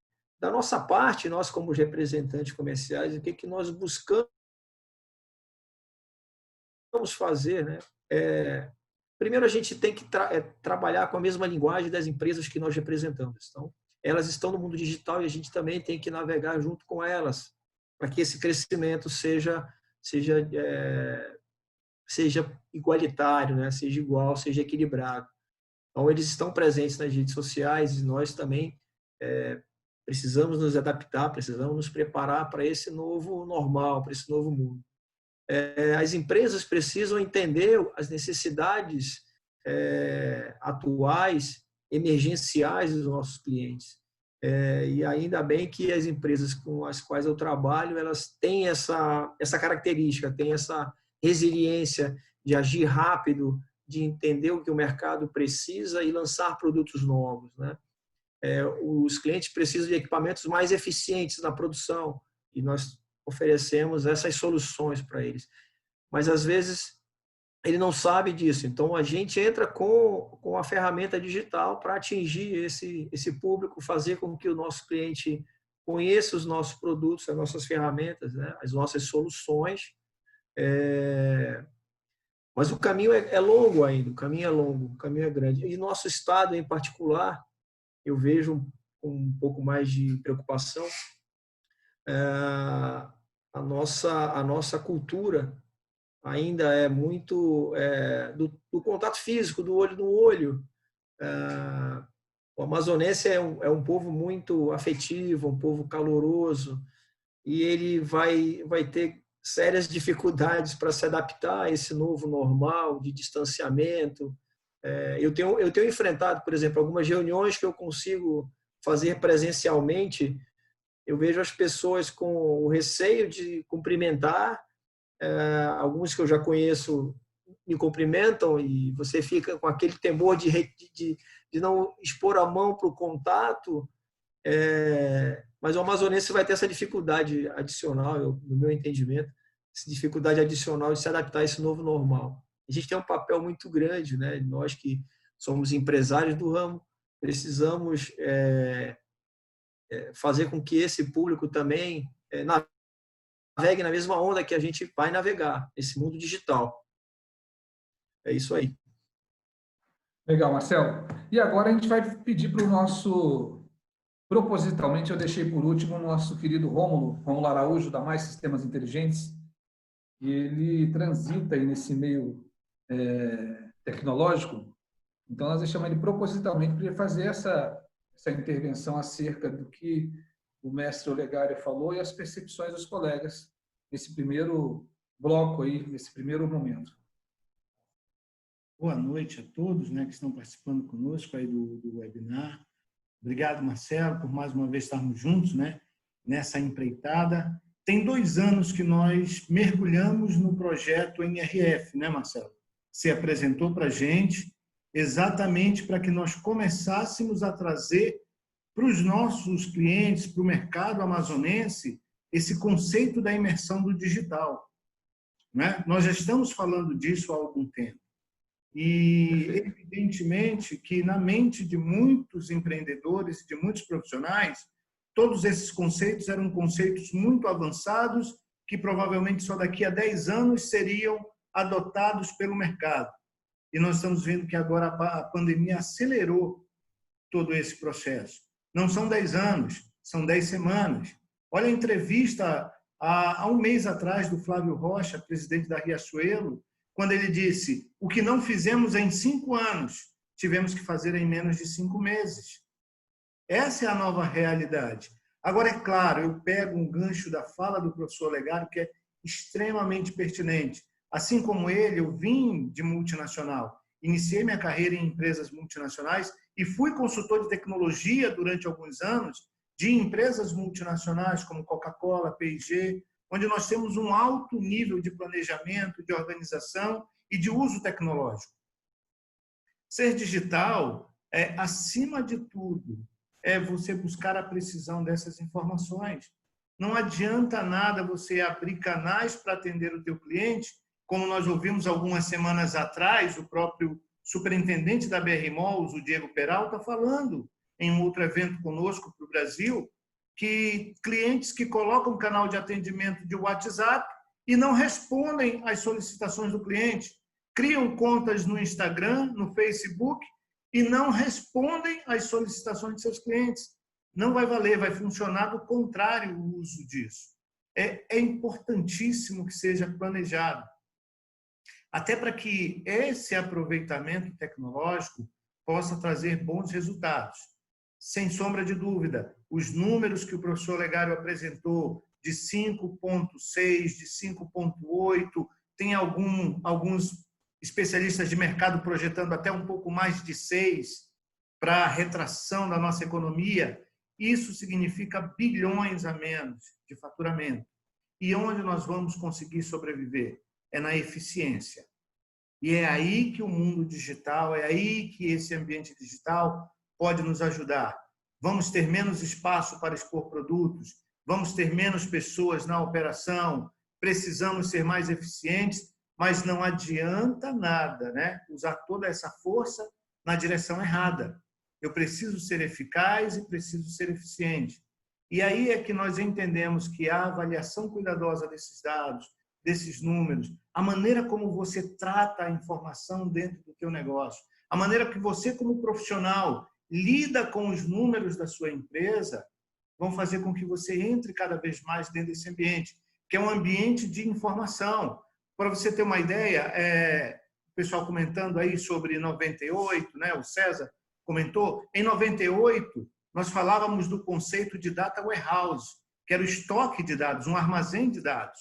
Da nossa parte, nós como representantes comerciais, o que nós buscamos fazer, né? Primeiro, a gente tem que trabalhar com a mesma linguagem das empresas que nós representamos. Então, elas estão no mundo digital e a gente também tem que navegar junto com elas para que esse crescimento seja igualitário, né? Seja igual, seja equilibrado. Então, eles estão presentes nas redes sociais e nós também precisamos nos adaptar, precisamos nos preparar para esse novo normal, para esse novo mundo. As empresas precisam entender as necessidades atuais, emergenciais dos nossos clientes. E ainda bem que as empresas com as quais eu trabalho, elas têm essa característica, têm essa resiliência de agir rápido, de entender o que o mercado precisa e lançar produtos novos, né? Os clientes precisam de equipamentos mais eficientes na produção e nós oferecemos essas soluções para eles. Mas, às vezes, ele não sabe disso. Então, a gente entra com a ferramenta digital para atingir esse público, fazer com que o nosso cliente conheça os nossos produtos, as nossas ferramentas, né? As nossas soluções. Mas o caminho é longo ainda, o caminho é longo, o caminho é grande. E nosso estado, em particular, eu vejo com um pouco mais de preocupação a nossa cultura ainda é muito do contato físico, do olho no olho. O amazonense é um povo muito afetivo, um povo caloroso, e ele vai ter sérias dificuldades para se adaptar a esse novo normal de distanciamento. Eu tenho enfrentado, por exemplo, algumas reuniões que eu consigo fazer presencialmente. Eu vejo as pessoas com o receio de cumprimentar. Alguns que eu já conheço me cumprimentam e você fica com aquele temor de não expor a mão para o contato. Mas o amazonense vai ter essa dificuldade adicional, no meu entendimento, essa dificuldade adicional de se adaptar a esse novo normal. A gente tem um papel muito grande, né? Nós que somos empresários do ramo, precisamos fazer com que esse público também navegue na mesma onda que a gente vai navegar, esse mundo digital. É isso aí. Legal, Marcelo. E agora a gente vai pedir para o nosso... Propositalmente, eu deixei por último o nosso querido Rômulo Araújo, da Mais Sistemas Inteligentes, e ele transita aí nesse meio tecnológico. Então, nós deixamos ele propositalmente para ele fazer essa intervenção acerca do que o mestre Olegário falou e as percepções dos colegas nesse primeiro bloco aí, nesse primeiro momento. Boa noite a todos, né, que estão participando conosco aí do webinar. Obrigado, Marcelo, por mais uma vez estarmos juntos, né, nessa empreitada. Tem 2 anos que nós mergulhamos no projeto NRF, né, Marcelo? Você apresentou para a gente exatamente para que nós começássemos a trazer para os nossos clientes, para o mercado amazonense, esse conceito da imersão do digital, né? Nós já estamos falando disso há algum tempo. E, evidentemente, que na mente de muitos empreendedores, de muitos profissionais, todos esses conceitos eram conceitos muito avançados, que provavelmente só daqui a 10 anos seriam adotados pelo mercado. E nós estamos vendo que agora a pandemia acelerou todo esse processo. Não são 10 anos, são 10 semanas. Olha a entrevista há um mês atrás do Flávio Rocha, presidente da Riachuelo, quando ele disse: o que não fizemos em 5 anos, tivemos que fazer em menos de 5 meses. Essa é a nova realidade. Agora, é claro, eu pego um gancho da fala do professor Legário, que é extremamente pertinente. Assim como ele, eu vim de multinacional, iniciei minha carreira em empresas multinacionais e fui consultor de tecnologia durante alguns anos de empresas multinacionais como Coca-Cola, P&G, onde nós temos um alto nível de planejamento, de organização e de uso tecnológico. Ser digital é, acima de tudo, é você buscar a precisão dessas informações. Não adianta nada você abrir canais para atender o teu cliente, como nós ouvimos algumas semanas atrás, o próprio superintendente da BR Malls, o Diego Peralta, falando em um outro evento conosco para o Brasil, que clientes que colocam canal de atendimento de WhatsApp e não respondem às solicitações do cliente, criam contas no Instagram, no Facebook e não respondem às solicitações de seus clientes. Não vai valer, vai funcionar do contrário o uso disso. É importantíssimo que seja planejado, até para que esse aproveitamento tecnológico possa trazer bons resultados. Sem sombra de dúvida, os números que o professor Legário apresentou de 5,6, de 5,8, tem alguns especialistas de mercado projetando até um pouco mais de 6 para a retração da nossa economia. Isso significa bilhões a menos de faturamento. E onde nós vamos conseguir sobreviver? É na eficiência. E é aí que o mundo digital, é aí que esse ambiente digital pode nos ajudar. Vamos ter menos espaço para expor produtos, vamos ter menos pessoas na operação, precisamos ser mais eficientes, mas não adianta nada, né, usar toda essa força na direção errada. Eu preciso ser eficaz e preciso ser eficiente. E aí é que nós entendemos que a avaliação cuidadosa desses dados, desses números, a maneira como você trata a informação dentro do teu negócio, a maneira que você, como profissional, lida com os números da sua empresa, vão fazer com que você entre cada vez mais dentro desse ambiente, que é um ambiente de informação. Para você ter uma ideia, o pessoal comentando aí sobre 98, né, o César comentou, em 98, nós falávamos do conceito de data warehouse, que era o estoque de dados, um armazém de dados.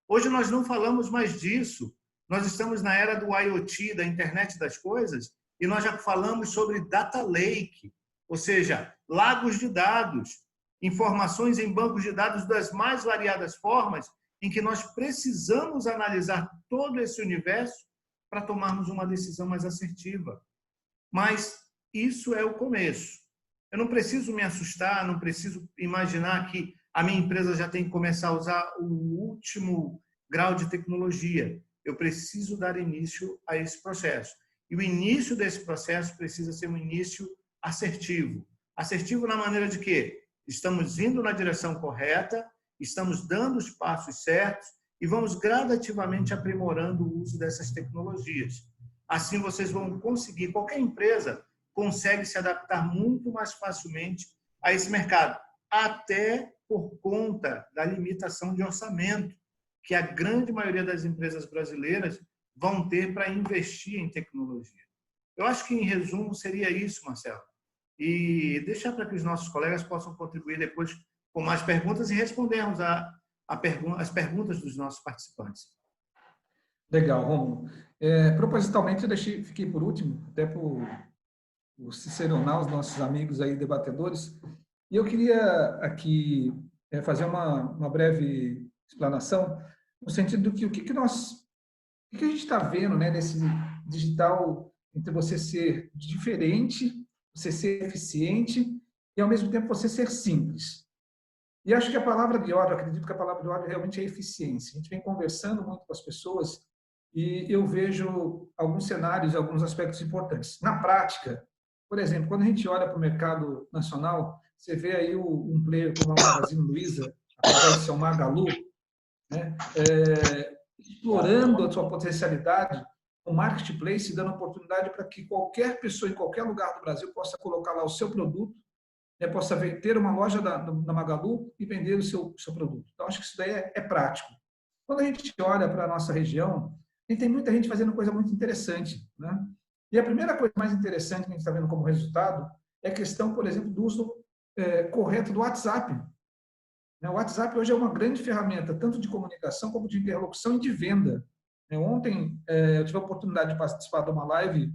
Hoje nós não falamos mais disso. Nós estamos na era do IoT, da internet das coisas, e nós já falamos sobre data lake, ou seja, lagos de dados, informações em bancos de dados das mais variadas formas, em que nós precisamos analisar todo esse universo para tomarmos uma decisão mais assertiva. Mas isso é o começo. Eu não preciso me assustar, não preciso imaginar que a minha empresa já tem que começar a usar o último grau de tecnologia. Eu preciso dar início a esse processo. E o início desse processo precisa ser um início assertivo. Assertivo na maneira de que estamos indo na direção correta, estamos dando os passos certos e vamos gradativamente aprimorando o uso dessas tecnologias. Assim vocês vão conseguir, qualquer empresa consegue se adaptar muito mais facilmente a esse mercado, até por conta da limitação de orçamento que a grande maioria das empresas brasileiras vão ter para investir em tecnologia. Eu acho que, em resumo, seria isso, Marcelo. E deixar para que os nossos colegas possam contribuir depois com mais perguntas e respondermos as perguntas dos nossos participantes. Legal, Romulo. Propositalmente eu fiquei por último, até por ciceronar os nossos amigos aí debatedores. E eu queria aqui fazer uma breve explanação no sentido do que o que a gente está vendo, né, nesse digital, entre você ser diferente, você ser eficiente e ao mesmo tempo você ser simples. E acho que a palavra de ordem, acredito que a palavra de ordem realmente é eficiência. A gente vem conversando muito com as pessoas e eu vejo alguns cenários, alguns aspectos importantes. Na prática, por exemplo, quando a gente olha para o mercado nacional, você vê aí um player como a Magazine Luiza, através do seu Magalu, né, explorando a sua potencialidade, o marketplace dando oportunidade para que qualquer pessoa em qualquer lugar do Brasil possa colocar lá o seu produto, possa ter uma loja na Magalu e vender o seu produto. Então, acho que isso daí é prático. Quando a gente olha para a nossa região, a gente tem muita gente fazendo coisa muito interessante, né? E a primeira coisa mais interessante que a gente está vendo como resultado é a questão, por exemplo, do uso correto do WhatsApp. O WhatsApp hoje é uma grande ferramenta, tanto de comunicação como de interlocução e de venda. Ontem, eu tive a oportunidade de participar de uma live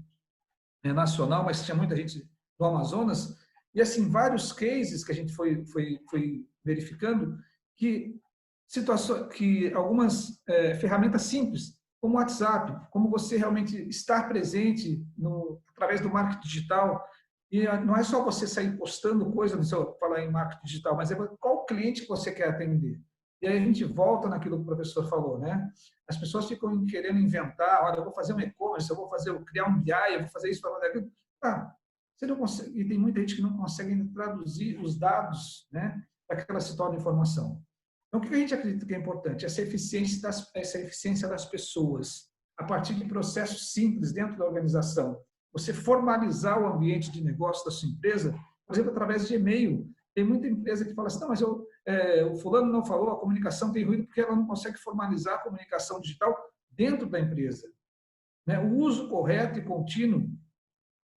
nacional, mas tinha muita gente do Amazonas, e assim, vários cases que a gente foi verificando, que algumas ferramentas simples, como o WhatsApp, como você realmente estar presente através do marketing digital, e não é só você sair postando coisa no seu, falar em marketing digital, mas é qual cliente que você quer atender. E aí a gente volta naquilo que o professor falou, né? As pessoas ficam querendo inventar, olha, eu vou fazer um e-commerce, eu vou criar um BI, eu vou fazer isso, para fazer aquilo. Você não consegue, e tem muita gente que não consegue traduzir os dados, né, para que ela se torne informação. Então, o que a gente acredita que é importante? Essa eficiência das pessoas, a partir de processos simples dentro da organização. Você formalizar o ambiente de negócio da sua empresa, por exemplo, através de e-mail. Tem muita empresa que fala assim, não, mas o fulano não falou, a comunicação tem ruído porque ela não consegue formalizar a comunicação digital dentro da empresa. O uso correto e contínuo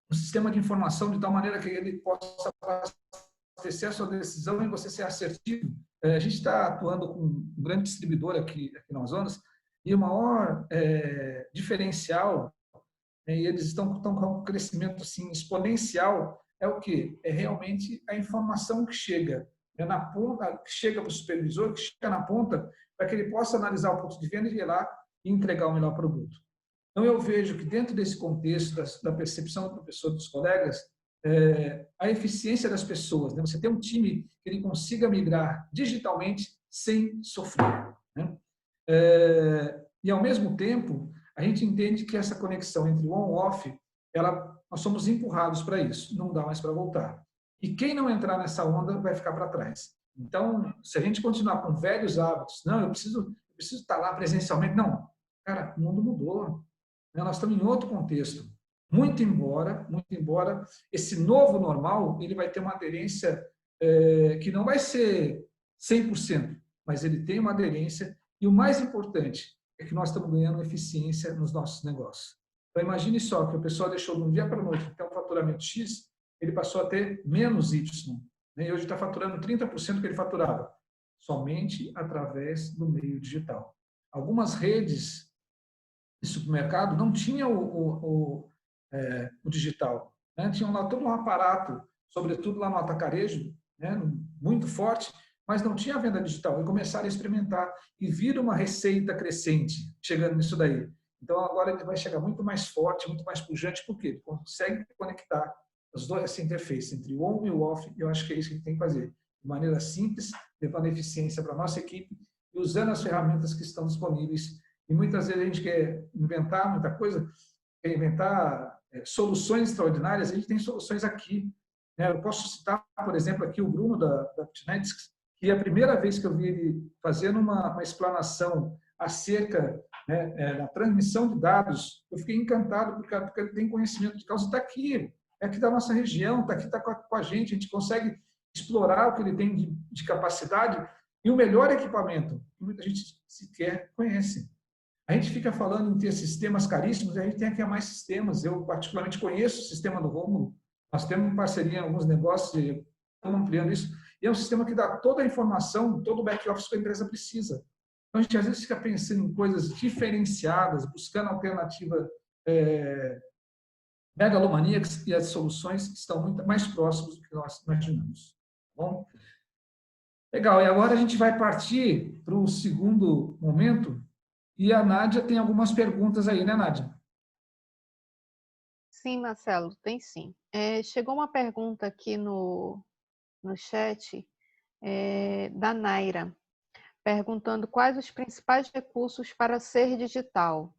do sistema de informação de tal maneira que ele possa abastecer a sua decisão e você ser assertivo. A gente está atuando com um grande distribuidor aqui no Amazonas e o maior diferencial, e eles estão com um crescimento assim, exponencial, é o quê? É realmente a informação que chega na ponta, que chega para o supervisor, que chega na ponta, para que ele possa analisar o ponto de venda e ir lá e entregar o melhor produto. Então, eu vejo que dentro desse contexto da percepção do professor, dos colegas, a eficiência das pessoas, né? Você tem um time que ele consiga migrar digitalmente sem sofrer, né? E, ao mesmo tempo, a gente entende que essa conexão entre o on e off, nós somos empurrados para isso, não dá mais para voltar. E quem não entrar nessa onda vai ficar para trás. Então, se a gente continuar com velhos hábitos, não, eu preciso estar lá presencialmente, não. Cara, o mundo mudou. Nós estamos em outro contexto. Muito embora esse novo normal ele vai ter uma aderência que não vai ser 100%, mas ele tem uma aderência e o mais importante é que nós estamos ganhando eficiência nos nossos negócios. Então, imagine só que o pessoal deixou de um dia para o outro ter um faturamento X, ele passou a ter menos Y. E hoje está faturando 30% do que ele faturava, somente através do meio digital. Algumas redes de supermercado não tinham o digital, né? Tinham lá todo um aparato, sobretudo lá no atacarejo, né? Muito forte, mas não tinha a venda digital. E começaram a experimentar e vira uma receita crescente chegando nisso daí. Então, agora ele vai chegar muito mais forte, muito mais pujante, porque ele consegue conectar essa interface entre o on e o off, e eu acho que é isso que ele tem que fazer, de maneira simples, levando eficiência para a nossa equipe e usando as ferramentas que estão disponíveis. E muitas vezes a gente quer inventar muita coisa, quer inventar soluções extraordinárias, a gente tem soluções aqui. Eu posso citar, por exemplo, aqui o Bruno da Kinetics, que a primeira vez que eu vi ele fazendo uma explanação acerca da transmissão de dados, eu fiquei encantado, porque ele tem conhecimento de causa, está aqui, é aqui da nossa região, está aqui, está com a gente consegue explorar o que ele tem de capacidade e o melhor equipamento, que muita gente sequer conhece. A gente fica falando em ter sistemas caríssimos, a gente tem aqui mais sistemas. Eu, particularmente, conheço o sistema do Romulo, nós temos parceria em alguns negócios, estamos ampliando isso, e é um sistema que dá toda a informação, todo o back-office que a empresa precisa. Então, a gente às vezes fica pensando em coisas diferenciadas, buscando alternativa megalomaníacas, e as soluções estão muito mais próximas do que nós imaginamos. Tá bom? Legal, e agora a gente vai partir para o segundo momento, e a Nádia tem algumas perguntas aí, né, Nádia? Sim, Marcelo, tem sim. Chegou uma pergunta aqui no chat da Naira, perguntando quais os principais recursos para ser digital.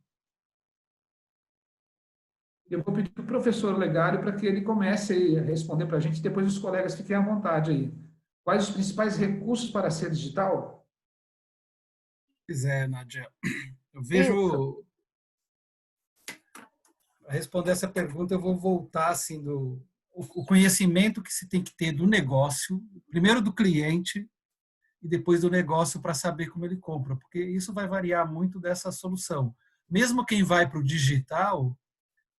Eu vou pedir para o professor Legário para que ele comece a responder para a gente, depois os colegas fiquem à vontade aí. Quais os principais recursos para ser digital? Pois é, Nádia. Eu vejo... Para responder essa pergunta, eu vou voltar assim, o conhecimento que se tem que ter do negócio, primeiro do cliente e depois do negócio para saber como ele compra, porque isso vai variar muito dessa solução. Mesmo quem vai para o digital,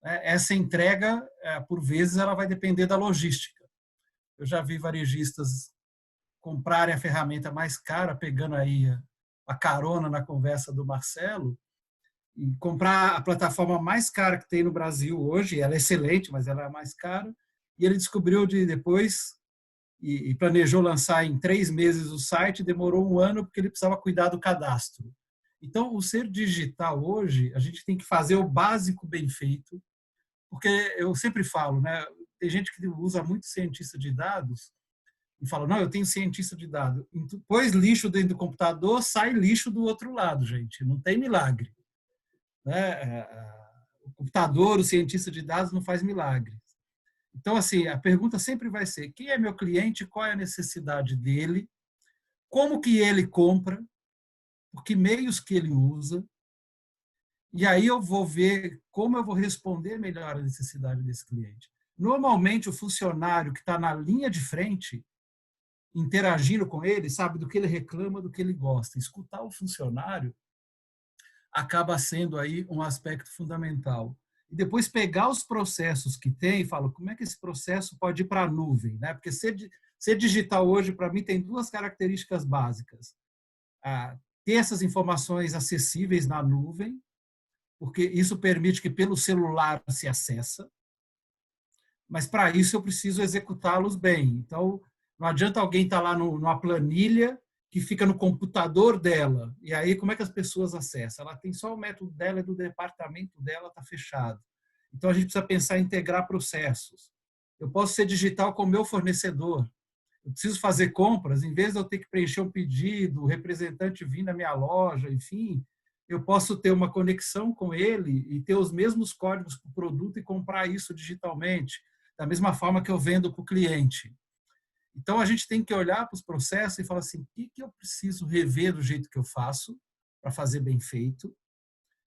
essa entrega, por vezes, ela vai depender da logística. Eu já vi varejistas comprarem a ferramenta mais cara, pegando aí a carona na conversa do Marcelo, e comprar a plataforma mais cara que tem no Brasil hoje. Ela é excelente, mas ela é a mais cara. E ele descobriu depois e planejou lançar em 3 meses o site, demorou 1 ano porque ele precisava cuidar do cadastro. Então, o ser digital hoje, a gente tem que fazer o básico bem feito, porque eu sempre falo, né? Tem gente que usa muito cientista de dados e fala, não, eu tenho cientista de dados. Pôs lixo dentro do computador, sai lixo do outro lado, gente. Não tem milagre. O computador, o cientista de dados não faz milagre. Então, assim, a pergunta sempre vai ser, quem é meu cliente, qual é a necessidade dele, como que ele compra, por que meios que ele usa, e aí eu vou ver como eu vou responder melhor a necessidade desse cliente. Normalmente, o funcionário que está na linha de frente, interagindo com ele, sabe do que ele reclama, do que ele gosta. Escutar o funcionário acaba sendo aí um aspecto fundamental. E depois pegar os processos que tem e falar como é que esse processo pode ir para a nuvem, né? Porque ser digital hoje, para mim, tem 2 características básicas. Ter essas informações acessíveis na nuvem, porque isso permite que pelo celular se acessa, mas para isso eu preciso executá-los bem. Então, não adianta alguém estar lá numa planilha que fica no computador dela. E aí, como é que as pessoas acessam? Ela tem só o método dela e do departamento dela está fechado. Então, a gente precisa pensar em integrar processos. Eu posso ser digital com o meu fornecedor. Eu preciso fazer compras, em vez de eu ter que preencher um pedido, o representante vir na minha loja, enfim, eu posso ter uma conexão com ele e ter os mesmos códigos para o produto e comprar isso digitalmente, da mesma forma que eu vendo para o cliente. Então, a gente tem que olhar para os processos e falar assim, o que eu preciso rever do jeito que eu faço para fazer bem feito,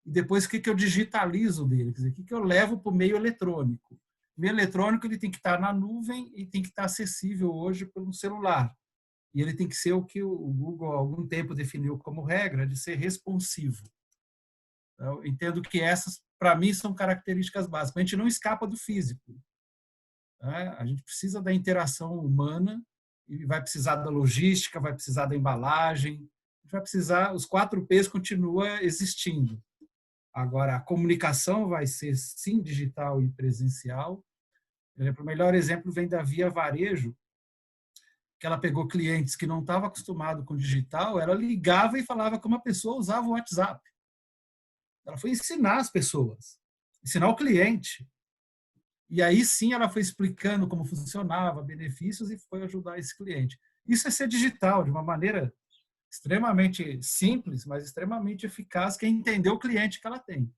e depois o que eu digitalizo dele, quer dizer, o que eu levo para o meio eletrônico. O meio eletrônico ele tem que estar na nuvem e tem que estar acessível hoje pelo celular. E ele tem que ser o que o Google há algum tempo definiu como regra, de ser responsivo. Eu entendo que essas, para mim, são características básicas. A gente não escapa do físico. A gente precisa da interação humana e vai precisar da logística, vai precisar da embalagem, vai precisar, os 4 P's continuam existindo. Agora, a comunicação vai ser, sim, digital e presencial. O melhor exemplo vem da Via Varejo, que ela pegou clientes que não estavam acostumados com digital, ela ligava e falava como a pessoa usava o WhatsApp. Ela foi ensinar as pessoas, ensinar o cliente. E aí sim ela foi explicando como funcionava, benefícios, e foi ajudar esse cliente. Isso é ser digital, de uma maneira extremamente simples, mas extremamente eficaz, que é entender o cliente que ela tem.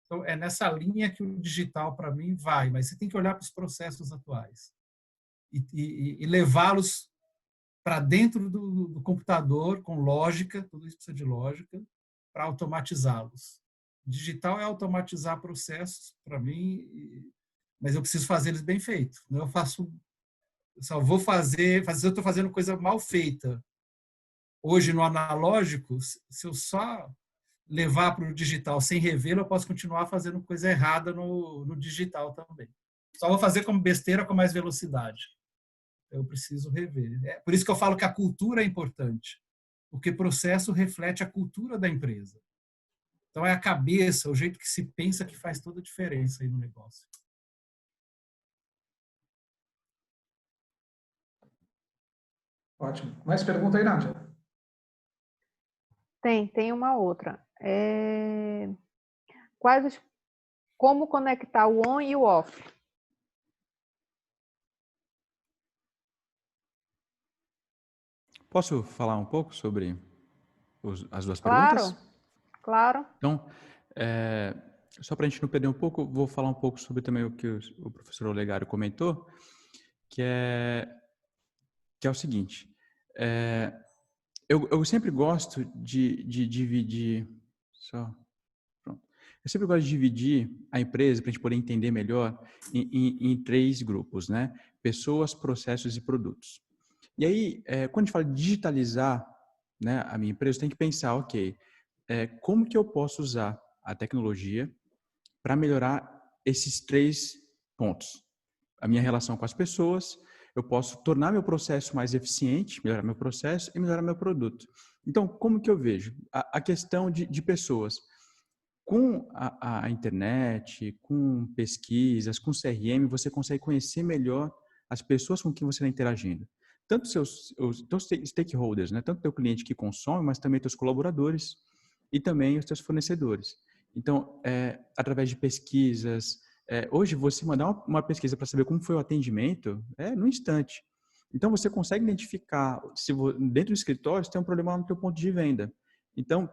Então, é nessa linha que o digital, para mim, vai, mas você tem que olhar para os processos atuais e levá-los para dentro do computador, com lógica, tudo isso precisa de lógica, para automatizá-los. Digital é automatizar processos, para mim, mas eu preciso fazer eles bem feitos. Eu só vou fazer, eu estou fazendo coisa mal feita. Hoje, no analógico, se eu só levar para o digital sem revê-lo, eu posso continuar fazendo coisa errada no digital também. Só vou fazer como besteira com mais velocidade. Eu preciso rever. É por isso que eu falo que a cultura é importante. porque processo reflete a cultura da empresa. Então, é a cabeça, o jeito que se pensa que faz toda a diferença aí no negócio. Ótimo. Mais pergunta aí, Nádia? Tem uma outra. Como conectar o on e o off? Posso falar um pouco sobre as duas Claro, perguntas? claro. Então, só para a gente não perder um pouco, vou falar um pouco sobre também o que o professor Olegário comentou, que é o seguinte, eu sempre gosto de dividir, eu sempre gosto de dividir a empresa para a gente poder entender melhor em 3 grupos, né? Pessoas, processos e produtos. E aí, quando a gente fala de digitalizar, né, a minha empresa, eu tenho que pensar, ok, como que eu posso usar a tecnologia para melhorar esses 3 pontos? A minha relação com as pessoas, eu posso tornar meu processo mais eficiente, melhorar meu processo e melhorar meu produto. Então, como que eu vejo? A questão de pessoas. Com a internet, com pesquisas, com CRM, você consegue conhecer melhor as pessoas com quem você está interagindo. Tanto seus stakeholders, né? Tanto teu cliente que consome, mas também teus colaboradores e também os teus fornecedores. Então, através de pesquisas, hoje você mandar uma pesquisa para saber como foi o atendimento, no instante. Então, você consegue identificar, se dentro do escritório, se tem um problema no teu ponto de venda. Então,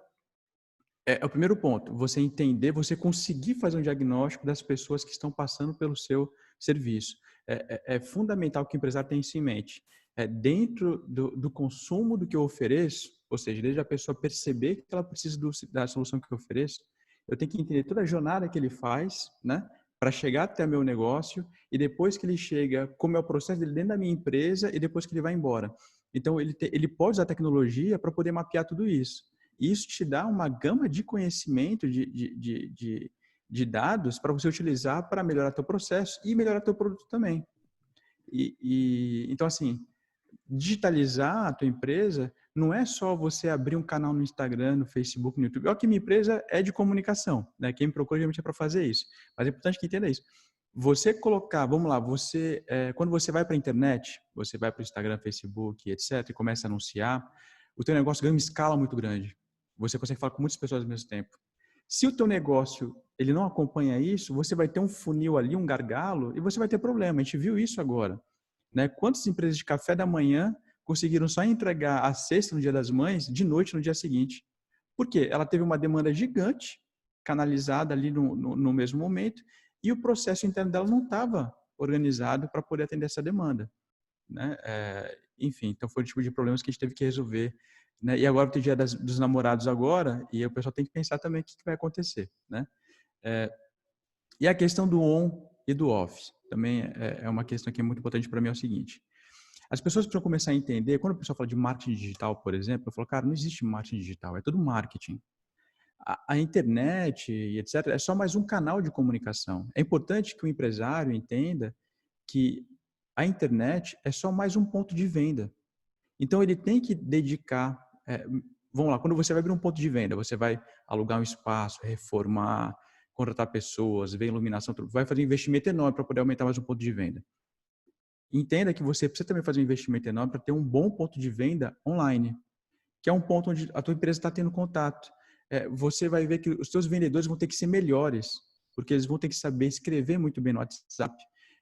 é o primeiro ponto, você entender, você conseguir fazer um diagnóstico das pessoas que estão passando pelo seu serviço. É fundamental que o empresário tenha isso em mente. Dentro do consumo do que eu ofereço, ou seja, desde a pessoa perceber que ela precisa da solução que eu ofereço, eu tenho que entender toda a jornada que ele faz, né, para chegar até o meu negócio, e depois que ele chega, como é o processo dele dentro da minha empresa, e depois que ele vai embora. Então, ele pode usar a tecnologia para poder mapear tudo isso. Isso te dá uma gama de conhecimento, de dados para você utilizar para melhorar teu processo e melhorar teu produto também. Então, assim, digitalizar a tua empresa não é só você abrir um canal no Instagram, no Facebook, no YouTube. Olha que minha empresa é de comunicação, né? Quem me procura geralmente é para fazer isso. Mas é importante que entenda isso. Você colocar, vamos lá, quando você vai para a internet, você vai para o Instagram, Facebook, etc., e começa a anunciar, o teu negócio ganha uma escala muito grande. Você consegue falar com muitas pessoas ao mesmo tempo. Se o teu negócio ele não acompanha isso, você vai ter um funil ali, um gargalo, e você vai ter problema. A gente viu isso agora, né? Quantas empresas de café da manhã conseguiram só entregar a cesta no Dia das Mães de noite no dia seguinte? Por quê? Ela teve uma demanda gigante, canalizada ali no mesmo momento, e o processo interno dela não estava organizado para poder atender essa demanda, né? Enfim, então foi o tipo de problemas que a gente teve que resolver, né? E agora tem o Dia dos Namorados agora, e o pessoal tem que pensar também o que vai acontecer, né? E a questão do on e do off também é uma questão que é muito importante para mim, é o seguinte: as pessoas precisam começar a entender, quando o pessoal fala de marketing digital, por exemplo, eu falo, cara, não existe marketing digital, é tudo marketing. A internet e etc. é só mais um canal de comunicação. É importante que o empresário entenda que a internet é só mais um ponto de venda. Então, ele tem que dedicar... vamos lá, quando você vai abrir um ponto de venda, você vai alugar um espaço, reformar, contratar pessoas, ver iluminação, vai fazer um investimento enorme para poder aumentar mais um ponto de venda. Entenda que você precisa também fazer um investimento enorme para ter um bom ponto de venda online, que é um ponto onde a tua empresa está tendo contato. Você vai ver que os teus vendedores vão ter que ser melhores, porque eles vão ter que saber escrever muito bem no WhatsApp,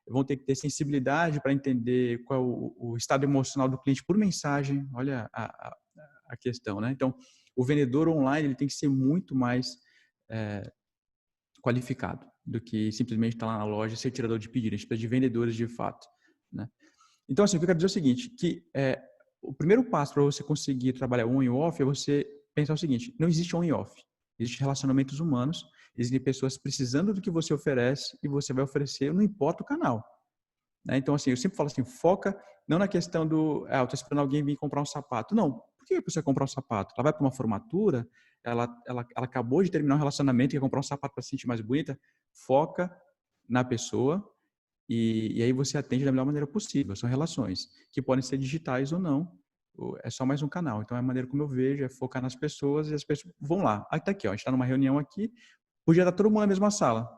vão ter que ter sensibilidade para entender qual é o estado emocional do cliente por mensagem. Olha a questão, né? Então, o vendedor online ele tem que ser muito mais qualificado do que simplesmente estar lá na loja e ser tirador de pedido. A gente precisa de vendedores de fato, né? Então, assim, o que eu quero dizer é o seguinte, que o primeiro passo para você conseguir trabalhar on e off é você pensar o seguinte: não existe on e off. Existem relacionamentos humanos, existem pessoas precisando do que você oferece e você vai oferecer, não importa o canal, né? Então, assim, eu sempre falo assim, foca não na questão do, eu estou esperando alguém vir comprar um sapato. Não, por que a pessoa comprar um sapato? Ela vai para uma formatura, ela acabou de terminar um relacionamento e quer comprar um sapato para se sentir mais bonita. Foca na pessoa e aí você atende da melhor maneira possível. São relações que podem ser digitais ou não, É só mais um canal. Então, é a maneira como eu vejo, é focar nas pessoas e as pessoas vão lá. Aí tá aqui, ó, a gente está numa reunião aqui, podia estar todo mundo na mesma sala,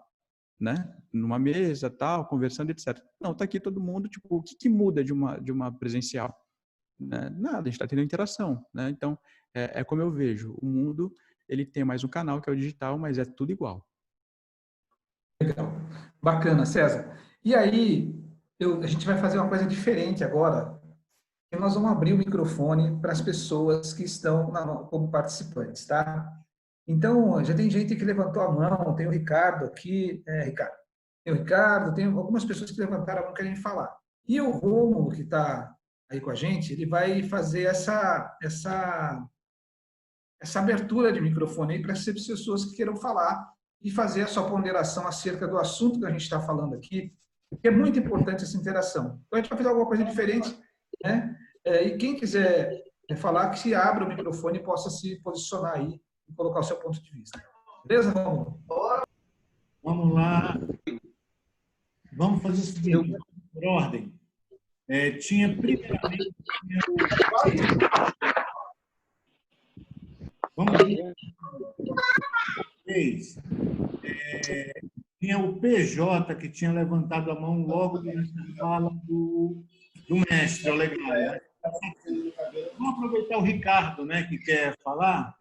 né? Numa mesa, tal, conversando, etc. Não, tá aqui todo mundo, tipo, o que que muda de uma presencial? Né? Nada, a gente está tendo interação, né? Então, é como eu vejo. O mundo, ele tem mais um canal, que é o digital, mas é tudo igual. Legal. Bacana, César. E aí, a gente vai fazer uma coisa diferente agora, que nós vamos abrir o microfone para as pessoas que estão como participantes, tá? Então, já tem gente que levantou a mão, tem o Ricardo aqui, Ricardo. Tem o Ricardo, tem algumas pessoas que levantaram a mão querendo falar. E o Rômulo, que está aí com a gente, ele vai fazer essa abertura de microfone aí para as pessoas que queiram falar e fazer a sua ponderação acerca do assunto que a gente está falando aqui, porque é muito importante essa interação. Então, a gente vai fazer alguma coisa diferente, né? E quem quiser falar, que se abra o microfone e possa se posicionar aí e colocar o seu ponto de vista. Beleza, Rômulo? Vamos lá. Vamos fazer o seguinte, por ordem. Primeiramente, vamos ver. Tinha o PJ que tinha levantado a mão logo durante a fala do mestre Olegário. Vamos aproveitar o Ricardo, né, que quer falar.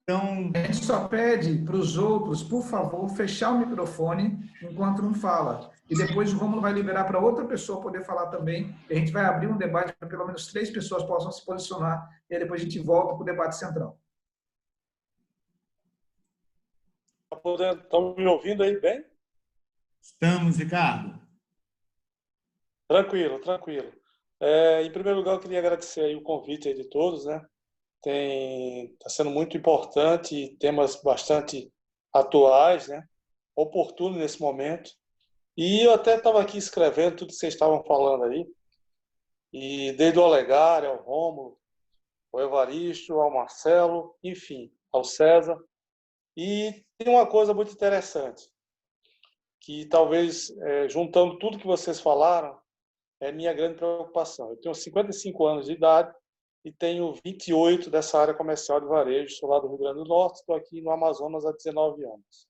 Então, a gente só pede para os outros, por favor, fechar o microfone enquanto um fala. E depois o Rômulo vai liberar para outra pessoa poder falar também. E a gente vai abrir um debate para que pelo menos 3 pessoas possam se posicionar. E aí depois a gente volta para o debate central. Estão me ouvindo aí bem? Estamos, Ricardo. Tranquilo, tranquilo. Em primeiro lugar, eu queria agradecer aí o convite aí de todos, né? Está sendo muito importante, temas bastante atuais, né? Oportunos nesse momento. E eu até estava aqui escrevendo tudo que vocês estavam falando aí, e desde o Olegário, ao Rômulo, ao Evaristo, ao Marcelo, enfim, ao César. E tem uma coisa muito interessante, que talvez, juntando tudo que vocês falaram, é minha grande preocupação. Eu tenho 55 anos de idade e tenho 28 dessa área comercial de varejo. Sou lá do Rio Grande do Norte, estou aqui no Amazonas há 19 anos.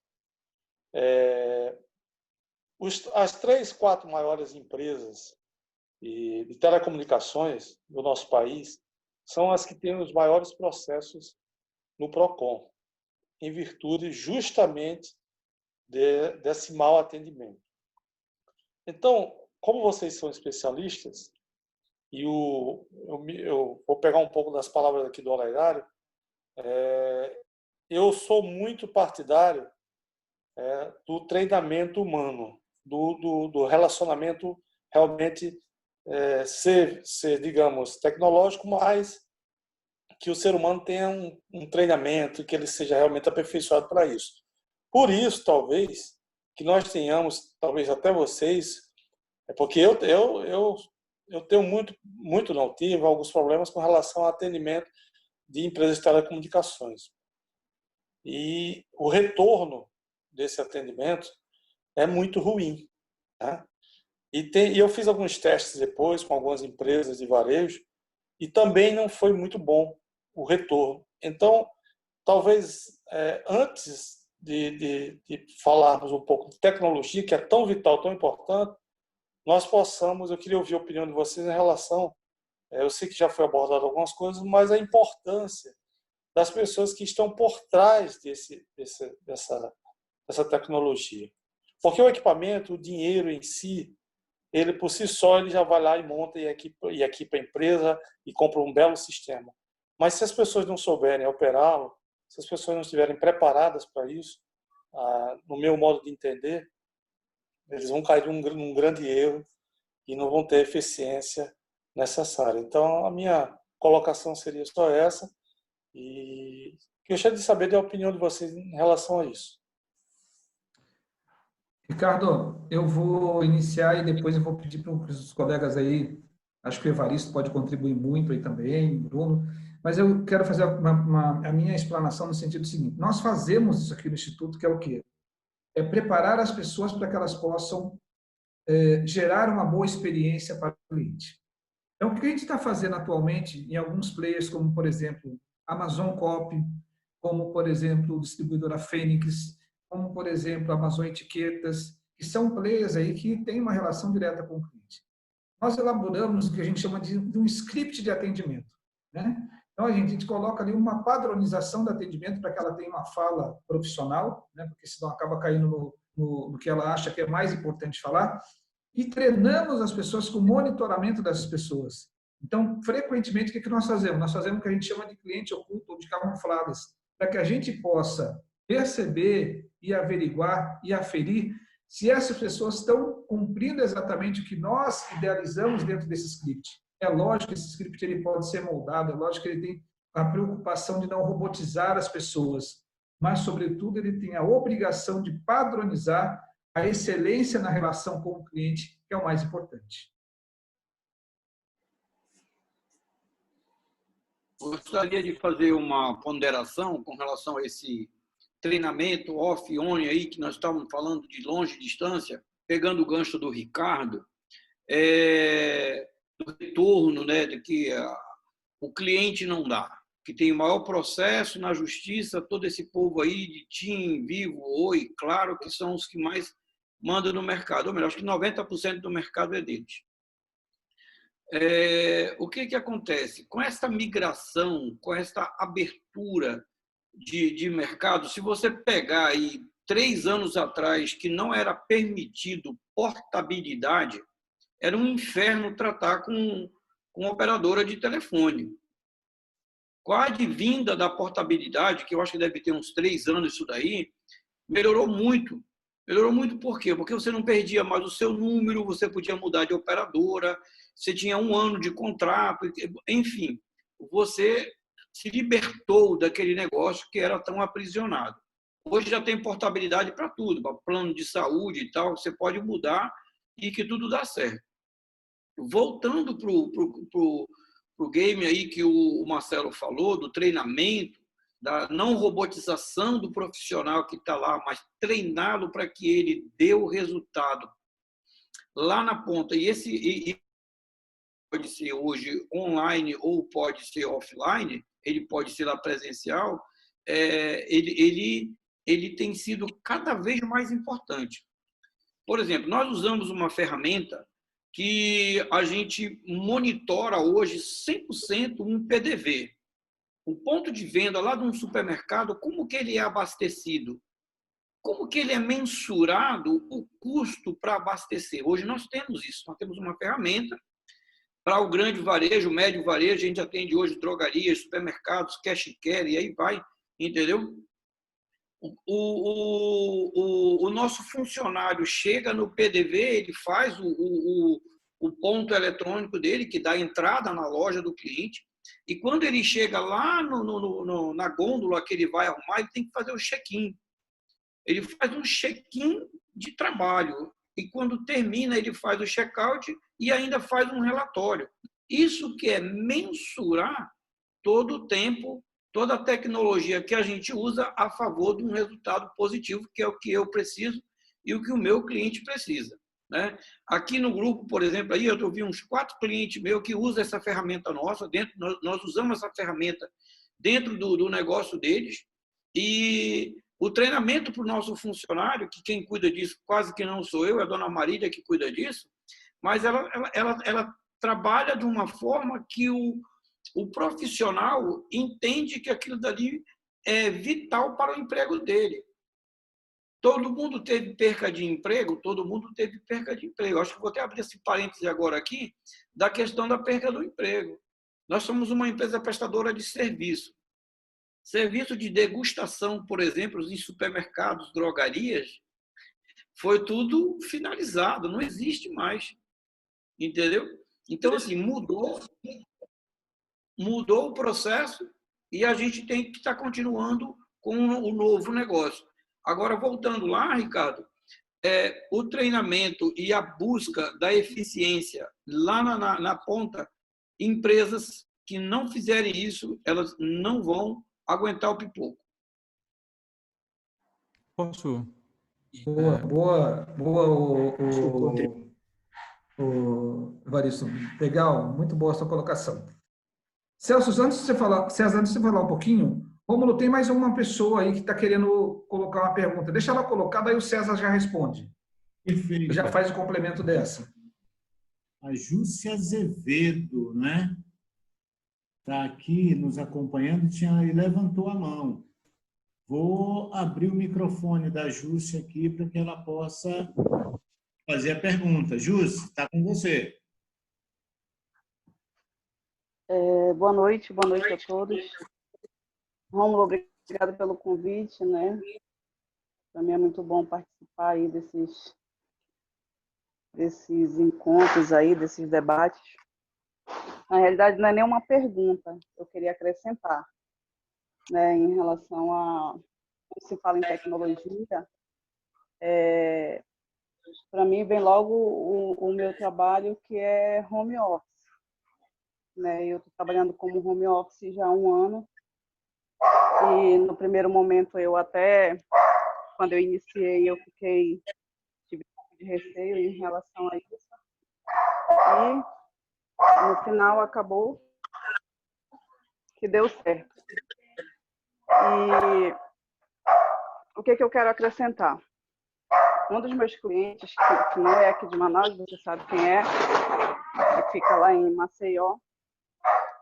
As 3, 4 maiores empresas de telecomunicações do nosso país são as que têm os maiores processos no PROCON, em virtude justamente desse mau atendimento. Então, como vocês são especialistas, e eu vou pegar um pouco das palavras aqui do Olegário, eu sou muito partidário do treinamento humano, do relacionamento realmente ser, digamos, tecnológico, mas que o ser humano tenha um treinamento, que ele seja realmente aperfeiçoado para isso. Por isso, talvez, que nós tenhamos, talvez até vocês, porque eu tenho não tive alguns problemas com relação ao atendimento de empresas de telecomunicações. E o retorno desse atendimento é muito ruim, né? E eu fiz alguns testes depois com algumas empresas de varejo e também não foi muito bom o retorno. Então, talvez antes de falarmos um pouco de tecnologia, que é tão vital, tão importante, nós possamos, eu queria ouvir a opinião de vocês em relação, eu sei que já foi abordado algumas coisas, mas a importância das pessoas que estão por trás dessa tecnologia. Porque o equipamento, o dinheiro em si, ele por si só ele já vai lá e monta e equipa a empresa e compra um belo sistema. Mas se as pessoas não souberem operá-lo, se as pessoas não estiverem preparadas para isso, no meu modo de entender, eles vão cair num grande erro e não vão ter a eficiência necessária. Então, a minha colocação seria só essa e gostaria de saber a opinião de vocês em relação a isso. Ricardo, eu vou iniciar e depois eu vou pedir para os colegas aí, acho que o Evaristo pode contribuir muito aí também, Bruno, mas eu quero fazer a minha explanação no sentido seguinte: nós fazemos isso aqui no Instituto, que é o quê? É preparar as pessoas para que elas possam gerar uma boa experiência para o cliente. Então, o que a gente está fazendo atualmente em alguns players, como, por exemplo, Amazon Copy, como, por exemplo, distribuidora Fênix, como, por exemplo, Amazon Etiquetas, que são players aí que têm uma relação direta com o cliente. Nós elaboramos o que a gente chama de um script de atendimento, né? Então, a gente coloca ali uma padronização do atendimento para que ela tenha uma fala profissional, né? Porque senão acaba caindo no que ela acha que é mais importante falar, e treinamos as pessoas com o monitoramento dessas pessoas. Então, frequentemente, o que nós fazemos? Nós fazemos o que a gente chama de cliente oculto ou de camufladas, para que a gente possa perceber e averiguar e aferir se essas pessoas estão cumprindo exatamente o que nós idealizamos dentro desse script. É lógico que esse script ele pode ser moldado, é lógico que ele tem a preocupação de não robotizar as pessoas, mas, sobretudo, ele tem a obrigação de padronizar a excelência na relação com o cliente, que é o mais importante. Gostaria de fazer uma ponderação com relação a esse treinamento off-on aí, que nós estávamos falando de longe distância, pegando o gancho do Ricardo, do retorno, né, de que o cliente não dá, que tem o maior processo na justiça, todo esse povo aí de TIM, Vivo, Oi, Claro, que são os que mais mandam no mercado, ou melhor, acho que 90% do mercado é deles. O que acontece? Com essa migração, com essa abertura de mercado, se você pegar aí 3 anos atrás, que não era permitido portabilidade, era um inferno tratar com operadora de telefone. Com a advinda da portabilidade, que eu acho que deve ter uns 3 anos isso daí, melhorou muito. Melhorou muito por quê? Porque você não perdia mais o seu número, você podia mudar de operadora, você tinha 1 ano de contrato, enfim, você se libertou daquele negócio que era tão aprisionado. Hoje já tem portabilidade para tudo, para plano de saúde e tal, você pode mudar e que tudo dá certo. Voltando para o game aí que o Marcelo falou, do treinamento, da não robotização do profissional que está lá, mas treiná-lo para que ele dê o resultado lá na ponta. E pode ser hoje online ou pode ser offline, ele pode ser lá presencial, ele tem sido cada vez mais importante. Por exemplo, nós usamos uma ferramenta que a gente monitora hoje 100% um PDV. O ponto de venda lá de um supermercado, como que ele é abastecido? Como que ele é mensurado o custo para abastecer? Hoje nós temos isso, nós temos uma ferramenta para o grande varejo, o médio varejo, a gente atende hoje drogarias, supermercados, cash and carry, e aí vai, entendeu? O nosso funcionário chega no PDV, ele faz o ponto eletrônico dele, que dá entrada na loja do cliente, e quando ele chega lá na gôndola que ele vai arrumar, ele tem que fazer o check-in. Ele faz um check-in de trabalho, e quando termina, ele faz o check-out e ainda faz um relatório. Isso que é mensurar todo o tempo, toda a tecnologia que a gente usa a favor de um resultado positivo, que é o que eu preciso e o que o meu cliente precisa, né? Aqui no grupo, por exemplo, aí eu vi uns 4 clientes meus que usam essa ferramenta nossa, nós usamos essa ferramenta dentro do negócio deles, e o treinamento para o nosso funcionário, que quem cuida disso quase que não sou eu, é a dona Marília que cuida disso, mas ela trabalha de uma forma que o profissional entende que aquilo dali é vital para o emprego dele. Todo mundo teve perca de emprego? Todo mundo teve perca de emprego. Acho que vou até abrir esse parêntese agora aqui, da questão da perca do emprego. Nós somos uma empresa prestadora de serviço. Serviço de degustação, por exemplo, em supermercados, drogarias, foi tudo finalizado, não existe mais. Entendeu? Então, assim, mudou o processo e a gente tem que estar continuando com o novo negócio. Agora, voltando lá, Ricardo, o treinamento e a busca da eficiência lá na ponta, empresas que não fizerem isso, elas não vão aguentar o pipoco. Posso? Boa, Evaristo. Legal, muito boa a sua colocação. Celso, antes de você falar, César, antes de você falar um pouquinho, Rômulo, tem mais uma pessoa aí que está querendo colocar uma pergunta. Deixa ela colocar, daí o César já responde. Perfeito. Já faz o complemento dessa. A Júcia Azevedo, né? Está aqui nos acompanhando e levantou a mão. Vou abrir o microfone da Júcia aqui para que ela possa fazer a pergunta. Júcia, está com você. Boa noite a todos. Rômulo, obrigado pelo convite, né? Para mim é muito bom participar aí desses encontros aí, desses debates. Na realidade, não é nenhuma pergunta, eu queria acrescentar, né, em relação a quando se fala em tecnologia, para mim vem logo o meu trabalho, que é home office, né? Eu estou trabalhando como home office já há 1 ano, e no primeiro momento quando eu iniciei, tive um pouco de receio em relação a isso, e no final acabou que deu certo. E o que eu quero acrescentar? Um dos meus clientes, que não é aqui de Manaus, você sabe quem é, que fica lá em Maceió,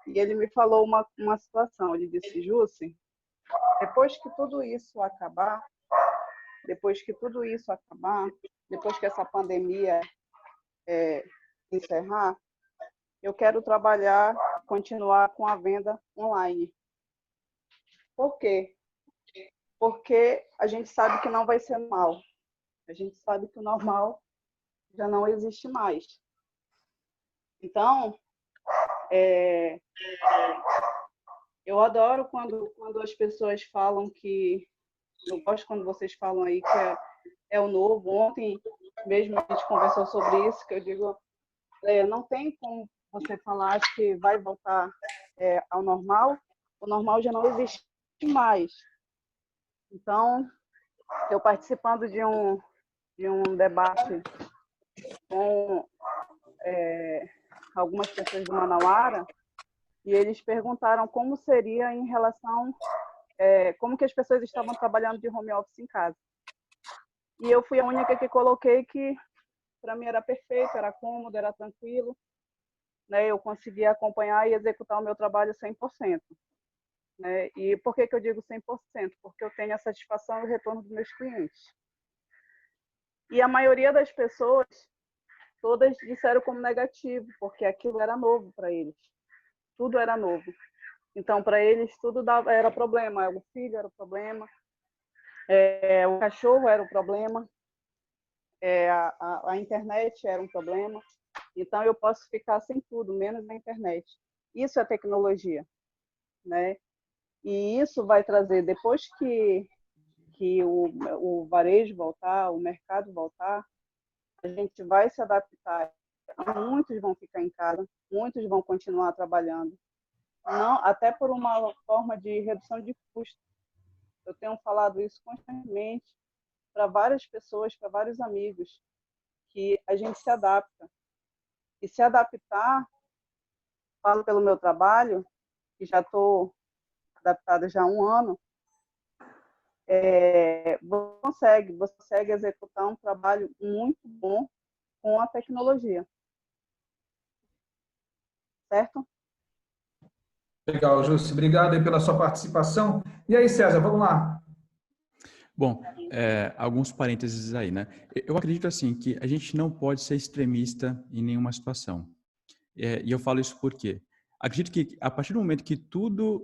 e ele me falou uma situação. Ele disse: Jússi, depois que tudo isso acabar, depois que essa pandemia encerrar, eu quero continuar com a venda online. Por quê? Porque a gente sabe que não vai ser normal. A gente sabe que o normal já não existe mais. Então, eu adoro quando as pessoas falam que... Eu gosto quando vocês falam aí que é o novo. Ontem mesmo a gente conversou sobre isso, que eu digo, não tem como você falar que vai voltar ao normal. O normal já não existe mais. Então, eu participando de um debate com algumas pessoas do Manauara, e eles perguntaram como seria em relação... como que as pessoas estavam trabalhando de home office em casa. E eu fui a única que coloquei que, para mim, era perfeito, era cômodo, era tranquilo, né? Eu conseguia acompanhar e executar o meu trabalho 100%. Né? E por que eu digo 100%? Porque eu tenho a satisfação e o retorno dos meus clientes. E a maioria das pessoas, todas disseram como negativo, porque aquilo era novo para eles. Tudo era novo. Então, para eles, tudo era problema. O filho era o problema, o cachorro era o problema, a internet era um problema. Então, eu posso ficar sem tudo, menos a internet. Isso é tecnologia, né? E isso vai trazer, depois que o varejo voltar, o mercado voltar, a gente vai se adaptar. Muitos vão ficar em casa, muitos vão continuar trabalhando. Não, até por uma forma de redução de custo. Eu tenho falado isso constantemente para várias pessoas, para vários amigos, que a gente se adapta. E se adaptar, falo pelo meu trabalho, que já estou adaptada já há 1 ano, você consegue executar um trabalho muito bom com a tecnologia. Certo? Legal, Jússi. Obrigado aí pela sua participação. E aí, César, vamos lá. Bom, alguns parênteses aí, né? Eu acredito assim que a gente não pode ser extremista em nenhuma situação. E eu falo isso porque acredito que a partir do momento que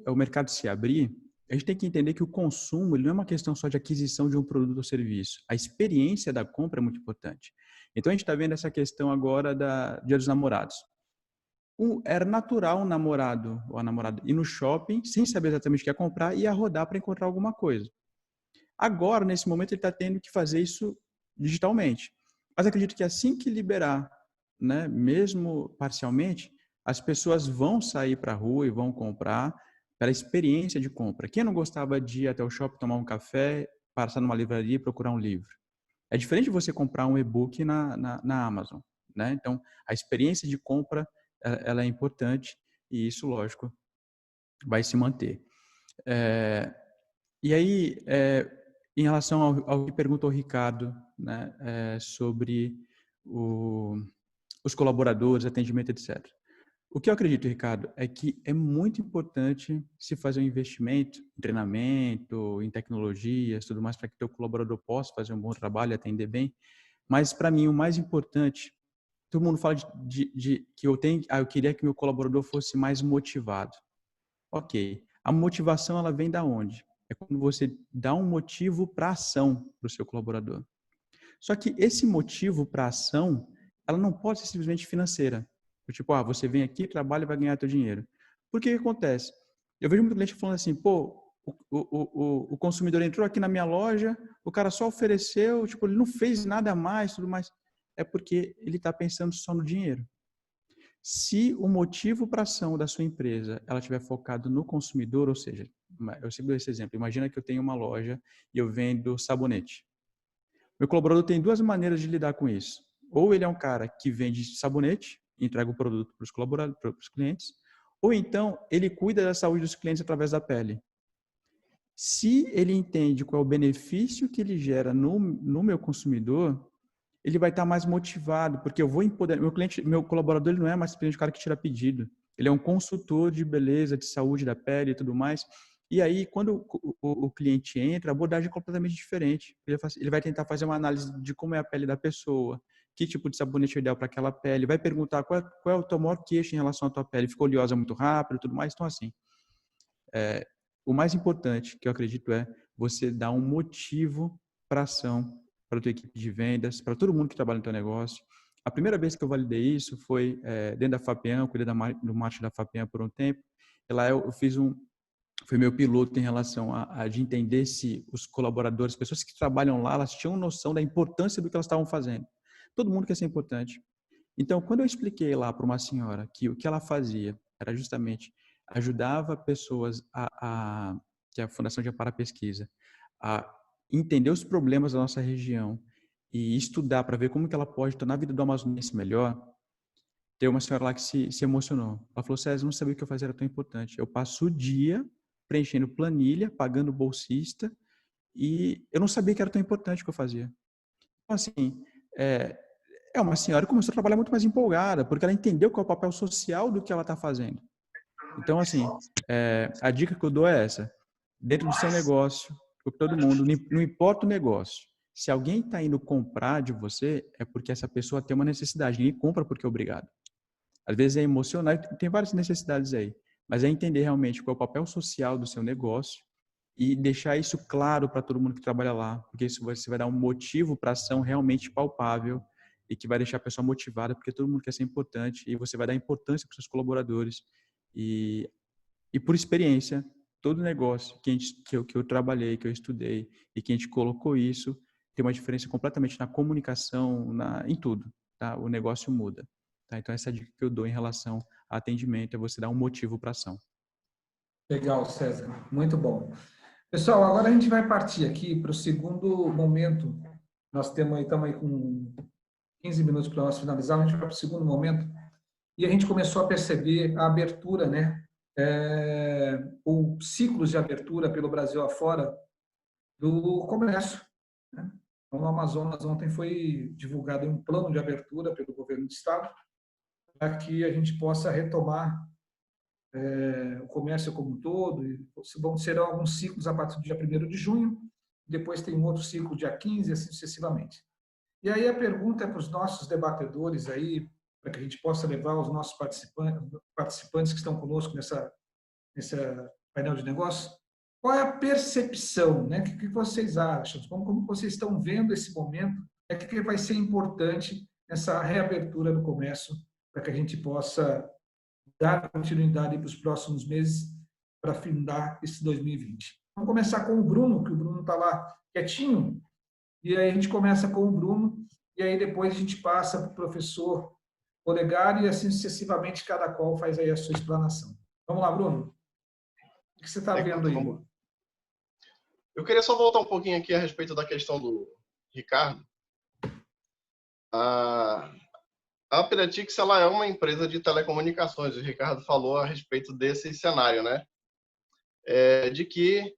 o mercado se abrir, a gente tem que entender que o consumo ele não é uma questão só de aquisição de um produto ou serviço. A experiência da compra é muito importante. Então a gente está vendo essa questão agora da Dia dos Namorados. Era natural um namorado ou a namorada ir no shopping sem saber exatamente o que ia comprar e ia rodar para encontrar alguma coisa. Agora, nesse momento, ele está tendo que fazer isso digitalmente. Mas acredito que assim que liberar, né, mesmo parcialmente, as pessoas vão sair para a rua e vão comprar pela experiência de compra. Quem não gostava de ir até o shopping tomar um café, passar numa livraria e procurar um livro? É diferente de você comprar um e-book na Amazon. né? Então, a experiência de compra, ela é importante e isso, lógico, vai se manter. E aí, em relação ao que perguntou o Ricardo, né, sobre os colaboradores, atendimento, etc. O que eu acredito, Ricardo, é que é muito importante se fazer um investimento em treinamento, em tecnologias, tudo mais, para que o teu colaborador possa fazer um bom trabalho, atender bem. Mas, para mim, o mais importante, todo mundo fala que eu queria que meu colaborador fosse mais motivado. Ok. A motivação, ela vem da onde? É quando você dá um motivo para ação para o seu colaborador. Só que esse motivo para ação, ela não pode ser simplesmente financeira. Tipo, você vem aqui, trabalha e vai ganhar teu dinheiro. Por que acontece? Eu vejo muito cliente falando assim, pô, o consumidor entrou aqui na minha loja, o cara só ofereceu, tipo, ele não fez nada mais, tudo mais. É porque ele está pensando só no dinheiro. Se o motivo para a ação da sua empresa ela estiver focado no consumidor, ou seja, eu sempre dou esse exemplo, imagina que eu tenho uma loja e eu vendo sabonete. Meu colaborador tem duas maneiras de lidar com isso. Ou ele é um cara que vende sabonete, entrega o produto para os colaboradores, para os clientes, ou então ele cuida da saúde dos clientes através da pele. Se ele entende qual é o benefício que ele gera no meu consumidor, ele vai estar mais motivado, porque eu vou empoderar. Meu colaborador, ele não é mais simplesmente o cara que tira pedido. Ele é um consultor de beleza, de saúde da pele e tudo mais. E aí, quando o cliente entra, a abordagem é completamente diferente. Ele vai tentar fazer uma análise de como é a pele da pessoa, que tipo de sabonete é ideal para aquela pele, vai perguntar qual é o teu maior queixo em relação à tua pele, ficou oleosa muito rápido e tudo mais. Então, assim, o mais importante que eu acredito é você dar um motivo para ação para a tua equipe de vendas, para todo mundo que trabalha no teu negócio. A primeira vez que eu validei isso foi dentro da Fapem, eu cuidei do marketing da Fapem por um tempo. E lá eu fiz foi meu piloto em relação de entender se os colaboradores, pessoas que trabalham lá, elas tinham noção da importância do que elas estavam fazendo. Todo mundo quer ser importante. Então, quando eu expliquei lá para uma senhora que o que ela fazia era justamente ajudava pessoas que é a Fundação de Amparo à Pesquisa, a entender os problemas da nossa região e estudar para ver como que ela pode tornar a vida do amazonense melhor, tem uma senhora lá que se emocionou. Ela falou, César, não sabia que eu fazia era tão importante. Eu passo o dia preenchendo planilha, pagando bolsista, e eu não sabia que era tão importante o que eu fazia. Então, assim, é uma senhora que começou a trabalhar muito mais empolgada, porque ela entendeu qual é o papel social do que ela está fazendo. Então, assim, a dica que eu dou é essa. Dentro do seu negócio, todo mundo, não importa o negócio. Se alguém está indo comprar de você, é porque essa pessoa tem uma necessidade. Ninguém compra porque é obrigado. Às vezes é emocional, tem várias necessidades aí. Mas é entender realmente qual é o papel social do seu negócio e deixar isso claro para todo mundo que trabalha lá. Porque isso você vai dar um motivo para a ação realmente palpável e que vai deixar a pessoa motivada, porque todo mundo quer ser importante e você vai dar importância para os seus colaboradores. E por experiência, todo negócio que eu trabalhei, que eu estudei e que a gente colocou isso, tem uma diferença completamente na comunicação, em tudo. Tá? O negócio muda. Tá? Então, essa é a dica que eu dou em relação a atendimento, é você dar um motivo para ação. Legal, César. Muito bom. Pessoal, agora a gente vai partir aqui para o segundo momento. Nós estamos aí com 15 minutos para nós finalizar, a gente vai para o segundo momento. E a gente começou a perceber a abertura, né? Ou ciclos de abertura pelo Brasil afora do comércio. Né? Então, no Amazonas, ontem foi divulgado um plano de abertura pelo governo do estado para que a gente possa retomar o comércio como um todo. Serão alguns ciclos a partir do dia 1º de junho, depois tem um outro ciclo dia 15 e assim sucessivamente. E aí a pergunta é para os nossos debatedores aí, para que a gente possa levar os nossos participantes que estão conosco nesse painel de negócios, qual é a percepção, né? O que vocês acham? Como vocês estão vendo esse momento? O que vai ser importante nessa reabertura do comércio para que a gente possa dar continuidade para os próximos meses para findar esse 2020. Vamos começar com o Bruno, que o Bruno está lá quietinho, e aí a gente começa com o Bruno, e aí depois a gente passa para o professor Olegário e assim sucessivamente cada qual faz aí a sua explanação. Vamos lá, Bruno. O que você está vendo aí? Eu queria só voltar um pouquinho aqui a respeito da questão do Ricardo. A Piratix, ela é uma empresa de telecomunicações. O Ricardo falou a respeito desse cenário, né? De que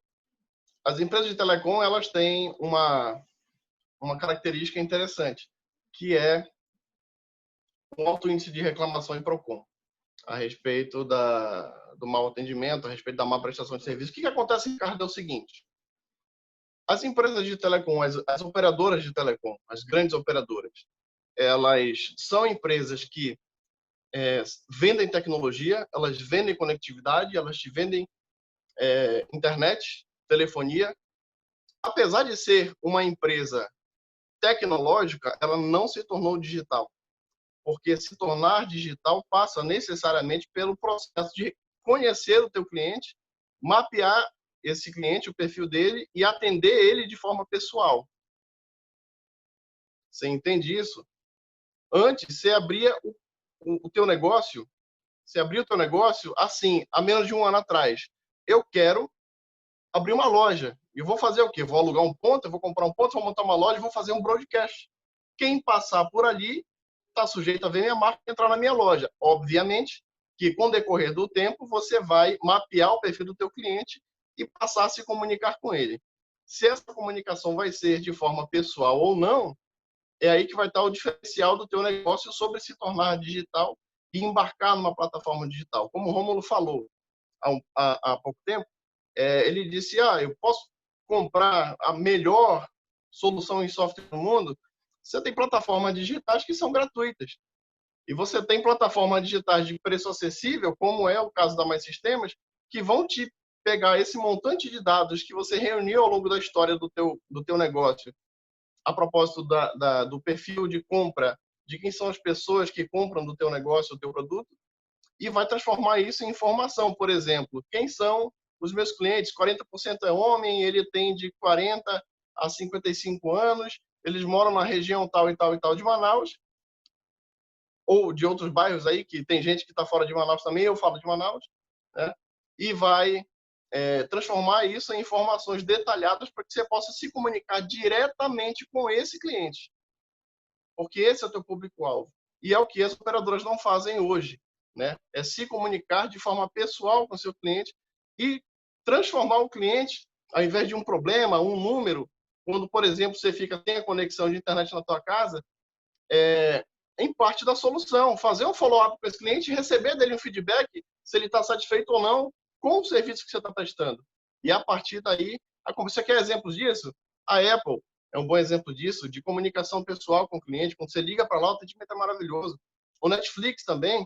as empresas de telecom, elas têm uma característica interessante, que é um alto índice de reclamação em PROCON a respeito do mau atendimento, a respeito da má prestação de serviço. O que acontece, Ricardo, é o seguinte: as empresas de telecom, as operadoras de telecom, as grandes operadoras, elas são empresas que vendem tecnologia, elas vendem conectividade, elas te vendem internet, telefonia. Apesar de ser uma empresa tecnológica, ela não se tornou digital, porque se tornar digital passa necessariamente pelo processo de conhecer o teu cliente, mapear esse cliente, o perfil dele, e atender ele de forma pessoal. Você entende isso? Antes, você abria o teu negócio, assim, há menos de um ano atrás. Eu quero abrir uma loja. E vou fazer o quê? Vou alugar um ponto, eu vou comprar um ponto, vou montar uma loja, vou fazer um broadcast. Quem passar por ali está sujeito a ver minha marca e entrar na minha loja. Obviamente que, com o decorrer do tempo, você vai mapear o perfil do teu cliente e passar a se comunicar com ele. Se essa comunicação vai ser de forma pessoal ou não, é aí que vai estar o diferencial do teu negócio sobre se tornar digital e embarcar numa plataforma digital. Como o Rômulo falou há pouco tempo, ele disse, eu posso comprar a melhor solução em software do mundo. Você tem plataformas digitais que são gratuitas. E você tem plataformas digitais de preço acessível, como é o caso da Mais Sistemas, que vão te pegar esse montante de dados que você reuniu ao longo da história do teu negócio, a propósito do perfil de compra, de quem são as pessoas que compram do teu negócio, o teu produto, e vai transformar isso em informação. Por exemplo, quem são os meus clientes? 40% é homem, ele tem de 40 a 55 anos, eles moram na região tal e tal e tal de Manaus, ou de outros bairros aí, que tem gente que está fora de Manaus também, eu falo de Manaus, né? E vai transformar isso em informações detalhadas para que você possa se comunicar diretamente com esse cliente. Porque esse é o teu público-alvo. E é o que as operadoras não fazem hoje, né? É se comunicar de forma pessoal com o seu cliente e transformar o cliente, ao invés de um problema, um número, quando, por exemplo, você fica sem a conexão de internet na tua casa, em parte da solução. Fazer um follow-up com esse cliente e receber dele um feedback se ele está satisfeito ou não com o serviço que você está prestando. E a partir daí, você quer exemplos disso? A Apple é um bom exemplo disso, de comunicação pessoal com o cliente. Quando você liga para lá, o atendimento é maravilhoso. O Netflix também.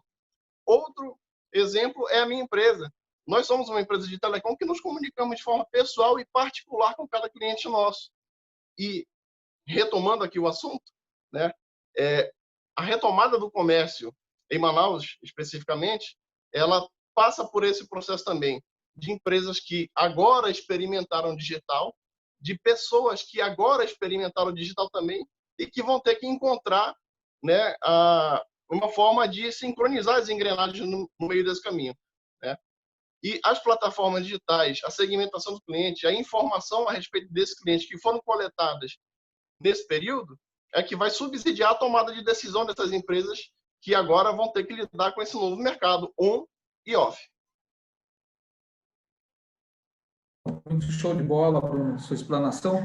Outro exemplo é a minha empresa. Nós somos uma empresa de telecom que nos comunicamos de forma pessoal e particular com cada cliente nosso. E, retomando aqui o assunto, né, a retomada do comércio em Manaus, especificamente, ela passa por esse processo também, de empresas que agora experimentaram digital, de pessoas que agora experimentaram digital também e que vão ter que encontrar, né, uma forma de sincronizar as engrenagens no meio desse caminho, né? E as plataformas digitais, a segmentação do cliente, a informação a respeito desse cliente que foram coletadas nesse período, é que vai subsidiar a tomada de decisão dessas empresas que agora vão ter que lidar com esse novo mercado on e off. Muito show de bola, Bruno, sua explanação.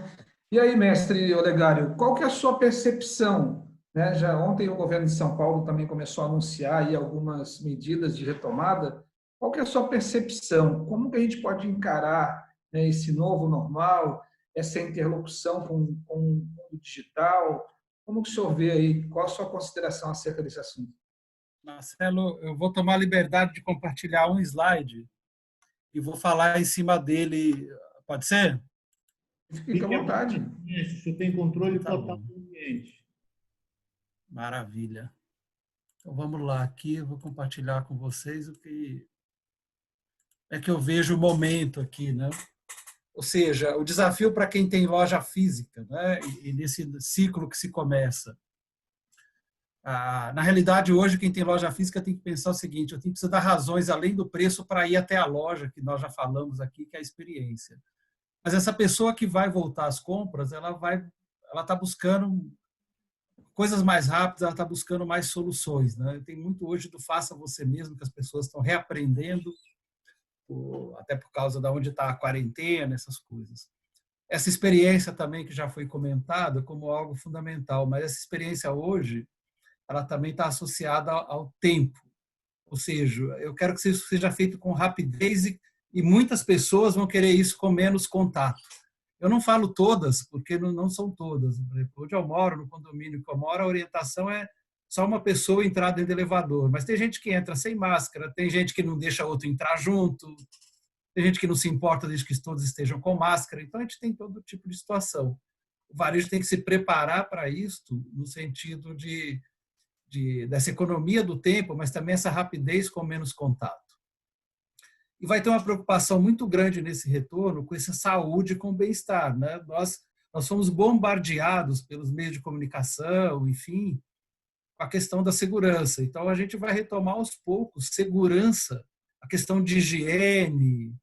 E aí, mestre Olegário, qual que é a sua percepção? Né? Já ontem o governo de São Paulo também começou a anunciar aí algumas medidas de retomada. Qual que é a sua percepção? Como que a gente pode encarar, né, esse novo normal, essa interlocução com o mundo digital? Como que o senhor vê aí? Qual a sua consideração acerca desse assunto? Marcelo, eu vou tomar a liberdade de compartilhar um slide e vou falar em cima dele. Pode ser? Fique à vontade. Você tem controle Tá total bom. do ambiente. Maravilha. Então vamos lá, aqui eu vou compartilhar com vocês o que é que eu vejo o momento aqui, né? Ou seja, o desafio para quem tem loja física, né? E nesse ciclo que se começa. Na realidade, hoje, quem tem loja física tem que pensar o seguinte: eu tenho que dar razões além do preço para ir até a loja, que nós já falamos aqui, que é a experiência. Mas essa pessoa que vai voltar às compras, ela está buscando coisas mais rápidas, ela está buscando mais soluções, né? Tem muito hoje do faça você mesmo, que as pessoas estão reaprendendo, até por causa de onde está a quarentena, essas coisas. Essa experiência também que já foi comentada como algo fundamental, mas essa experiência hoje, ela também está associada ao tempo. Ou seja, eu quero que isso seja feito com rapidez e muitas pessoas vão querer isso com menos contato. Eu não falo todas, porque não são todas. Onde eu moro, no condomínio que eu moro, a orientação é só uma pessoa entrar dentro do elevador. Mas tem gente que entra sem máscara, tem gente que não deixa outro entrar junto, tem gente que não se importa desde que todos estejam com máscara. Então, a gente tem todo tipo de situação. O varejo tem que se preparar para isto, no sentido dessa economia do tempo, mas também essa rapidez com menos contato. E vai ter uma preocupação muito grande nesse retorno com essa saúde e com o bem-estar, né? Nós somos bombardeados pelos meios de comunicação, enfim, com a questão da segurança. Então, a gente vai retomar aos poucos segurança, a questão de higiene,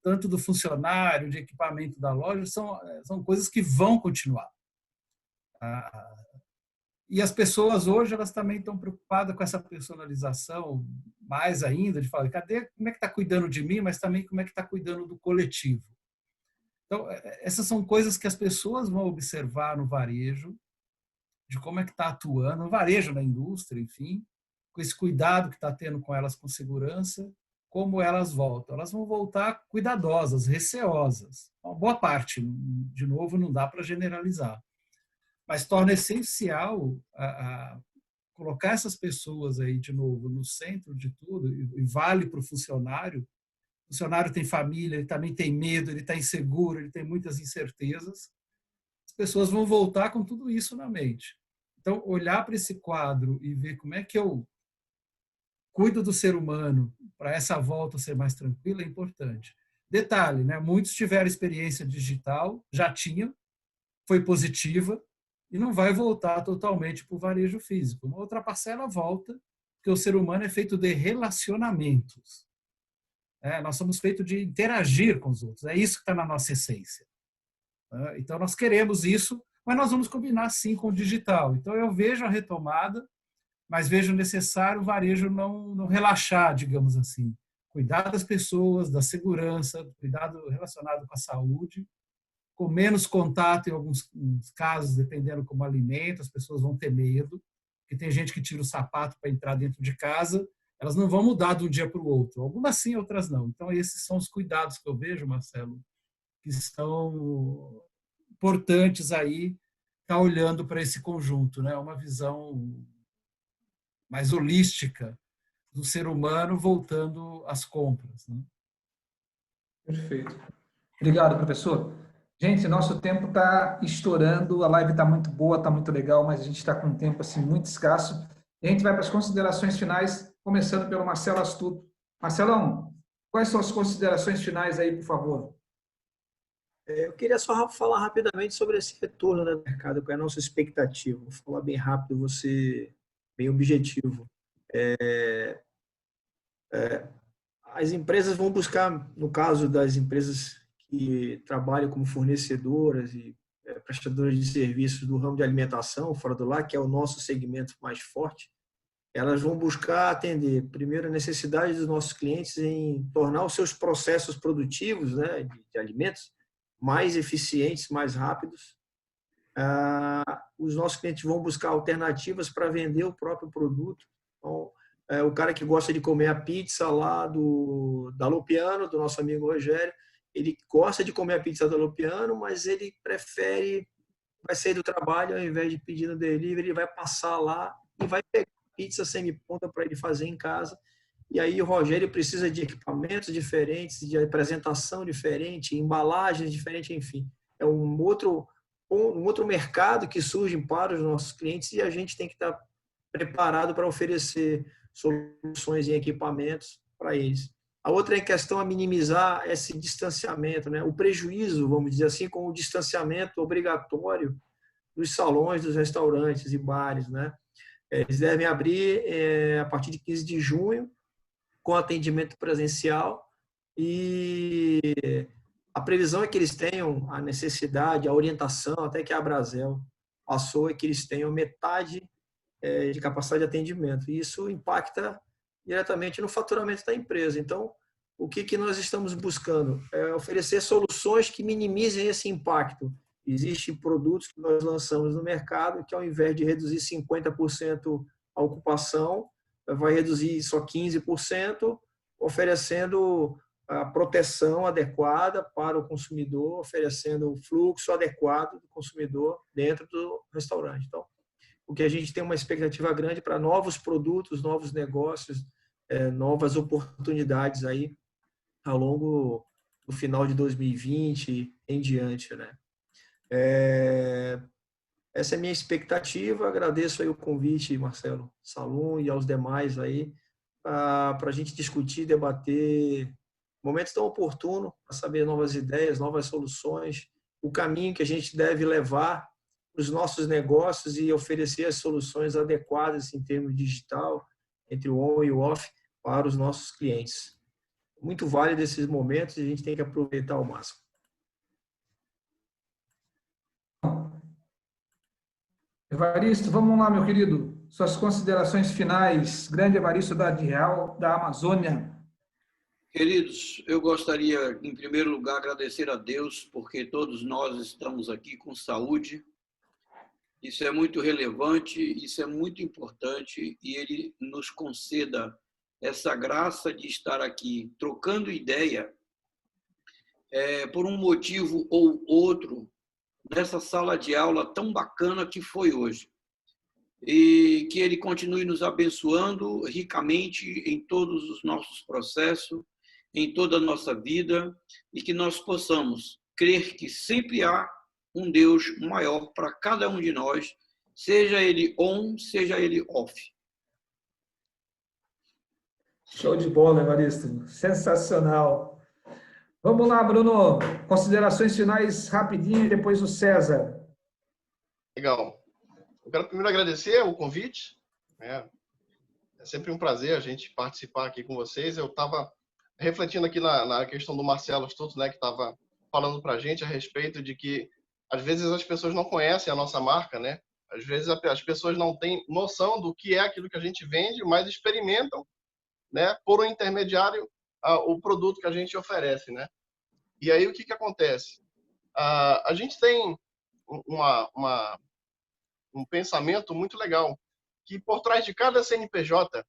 tanto do funcionário, de equipamento da loja, são coisas que vão continuar. E as pessoas hoje, elas também estão preocupadas com essa personalização, mais ainda, de falar, como é que está cuidando de mim, mas também como é que está cuidando do coletivo. Então, essas são coisas que as pessoas vão observar no varejo, de como é que está atuando, no varejo, na indústria, enfim, com esse cuidado que está tendo com elas com segurança, como elas voltam. Elas vão voltar cuidadosas, receosas. Uma boa parte, de novo, não dá para generalizar. Mas torna essencial colocar essas pessoas aí, de novo, no centro de tudo, e vale para o funcionário. O funcionário tem família, ele também tem medo, ele está inseguro, ele tem muitas incertezas. As pessoas vão voltar com tudo isso na mente. Então, olhar para esse quadro e ver como é que eu cuido do ser humano para essa volta ser mais tranquila é importante. Detalhe, né? Muitos tiveram experiência digital, já tinham, foi positiva, e não vai voltar totalmente para o varejo físico. Uma outra parcela volta, porque o ser humano é feito de relacionamentos. Nós somos feitos de interagir com os outros. É isso que está na nossa essência. Então, nós queremos isso, mas nós vamos combinar, sim, com o digital. Então, eu vejo a retomada, mas vejo necessário o varejo não relaxar, digamos assim. Cuidar das pessoas, da segurança, cuidado relacionado com a saúde, com menos contato em alguns casos, dependendo como alimento, as pessoas vão ter medo, porque tem gente que tira o sapato para entrar dentro de casa, elas não vão mudar de um dia para o outro. Algumas sim, outras não. Então, esses são os cuidados que eu vejo, Marcelo, que são importantes aí, estar olhando para esse conjunto, né? Uma visão mais holística do ser humano voltando às compras, né? Perfeito. Obrigado, professor. Gente, nosso tempo está estourando, a live está muito boa, está muito legal, mas a gente está com um tempo assim, muito escasso. E a gente vai para as considerações finais, começando pelo Marcelo Astuto. Marcelão, quais são as considerações finais aí, por favor? Eu queria só falar rapidamente sobre esse retorno do mercado, qual é a nossa expectativa. Vou falar bem rápido, vou ser bem objetivo. As empresas vão buscar, no caso das empresas que trabalham como fornecedoras e prestadoras de serviços do ramo de alimentação, fora do lar, que é o nosso segmento mais forte, elas vão buscar atender, primeiro, a necessidade dos nossos clientes em tornar os seus processos produtivos, né, de alimentos mais eficientes, mais rápidos. Os nossos clientes vão buscar alternativas para vender o próprio produto. Então, o cara que gosta de comer a pizza lá da Lopiano, do nosso amigo Rogério, ele gosta de comer a pizza da Lopiano, mas ele vai sair do trabalho, ao invés de pedir no delivery, ele vai passar lá e vai pegar pizza semi-pronta para ele fazer em casa. E aí o Rogério precisa de equipamentos diferentes, de apresentação diferente, embalagens diferentes, enfim. É um outro mercado que surge para os nossos clientes e a gente tem que estar preparado para oferecer soluções em equipamentos para eles. A outra questão é minimizar esse distanciamento, né? O prejuízo, vamos dizer assim, com o distanciamento obrigatório dos salões, dos restaurantes e bares, né? Eles devem abrir a partir de 15 de junho, com atendimento presencial, e a previsão é que eles tenham a necessidade, a orientação, até que a Abrazel passou é que eles tenham metade de capacidade de atendimento. E isso impacta diretamente no faturamento da empresa. Então, o que nós estamos buscando? É oferecer soluções que minimizem esse impacto. Existem produtos que nós lançamos no mercado que, ao invés de reduzir 50% a ocupação, vai reduzir só 15%, oferecendo a proteção adequada para o consumidor, oferecendo o fluxo adequado do consumidor dentro do restaurante. Então, o que a gente tem uma expectativa grande para novos produtos, novos negócios, novas oportunidades aí ao longo do final de 2020 em diante, né? Essa é a minha expectativa. Agradeço aí o convite, Marcelo Salum, e aos demais aí, para a gente discutir, debater momentos tão oportunos para saber novas ideias, novas soluções, o caminho que a gente deve levar os nossos negócios e oferecer as soluções adequadas em termos digital, entre o on e o off, para os nossos clientes. Muito válido esses momentos e a gente tem que aproveitar ao máximo. Evaristo, vamos lá, meu querido. Suas considerações finais. Grande Evaristo da Real, da Amazônia. Queridos, eu gostaria, em primeiro lugar, agradecer a Deus, porque todos nós estamos aqui com saúde. Isso é muito relevante, isso é muito importante, e Ele nos conceda essa graça de estar aqui trocando ideia por um motivo ou outro nessa sala de aula tão bacana que foi hoje. E que Ele continue nos abençoando ricamente em todos os nossos processos, em toda a nossa vida, e que nós possamos crer que sempre há um Deus maior para cada um de nós, seja ele on, seja ele off. Show de bola, Evaristo. Sensacional. Vamos lá, Bruno. Considerações finais rapidinho e depois o César. Legal. Eu quero primeiro agradecer o convite. É sempre um prazer a gente participar aqui com vocês. Eu estava refletindo aqui na questão do Marcelo Stutz, né, que estava falando para a gente a respeito de que, às vezes, as pessoas não conhecem a nossa marca, né? Às vezes, as pessoas não têm noção do que é aquilo que a gente vende, mas experimentam, né, por um intermediário, o produto que a gente oferece, né? E aí, o que acontece? A gente tem um pensamento muito legal, que por trás de cada CNPJ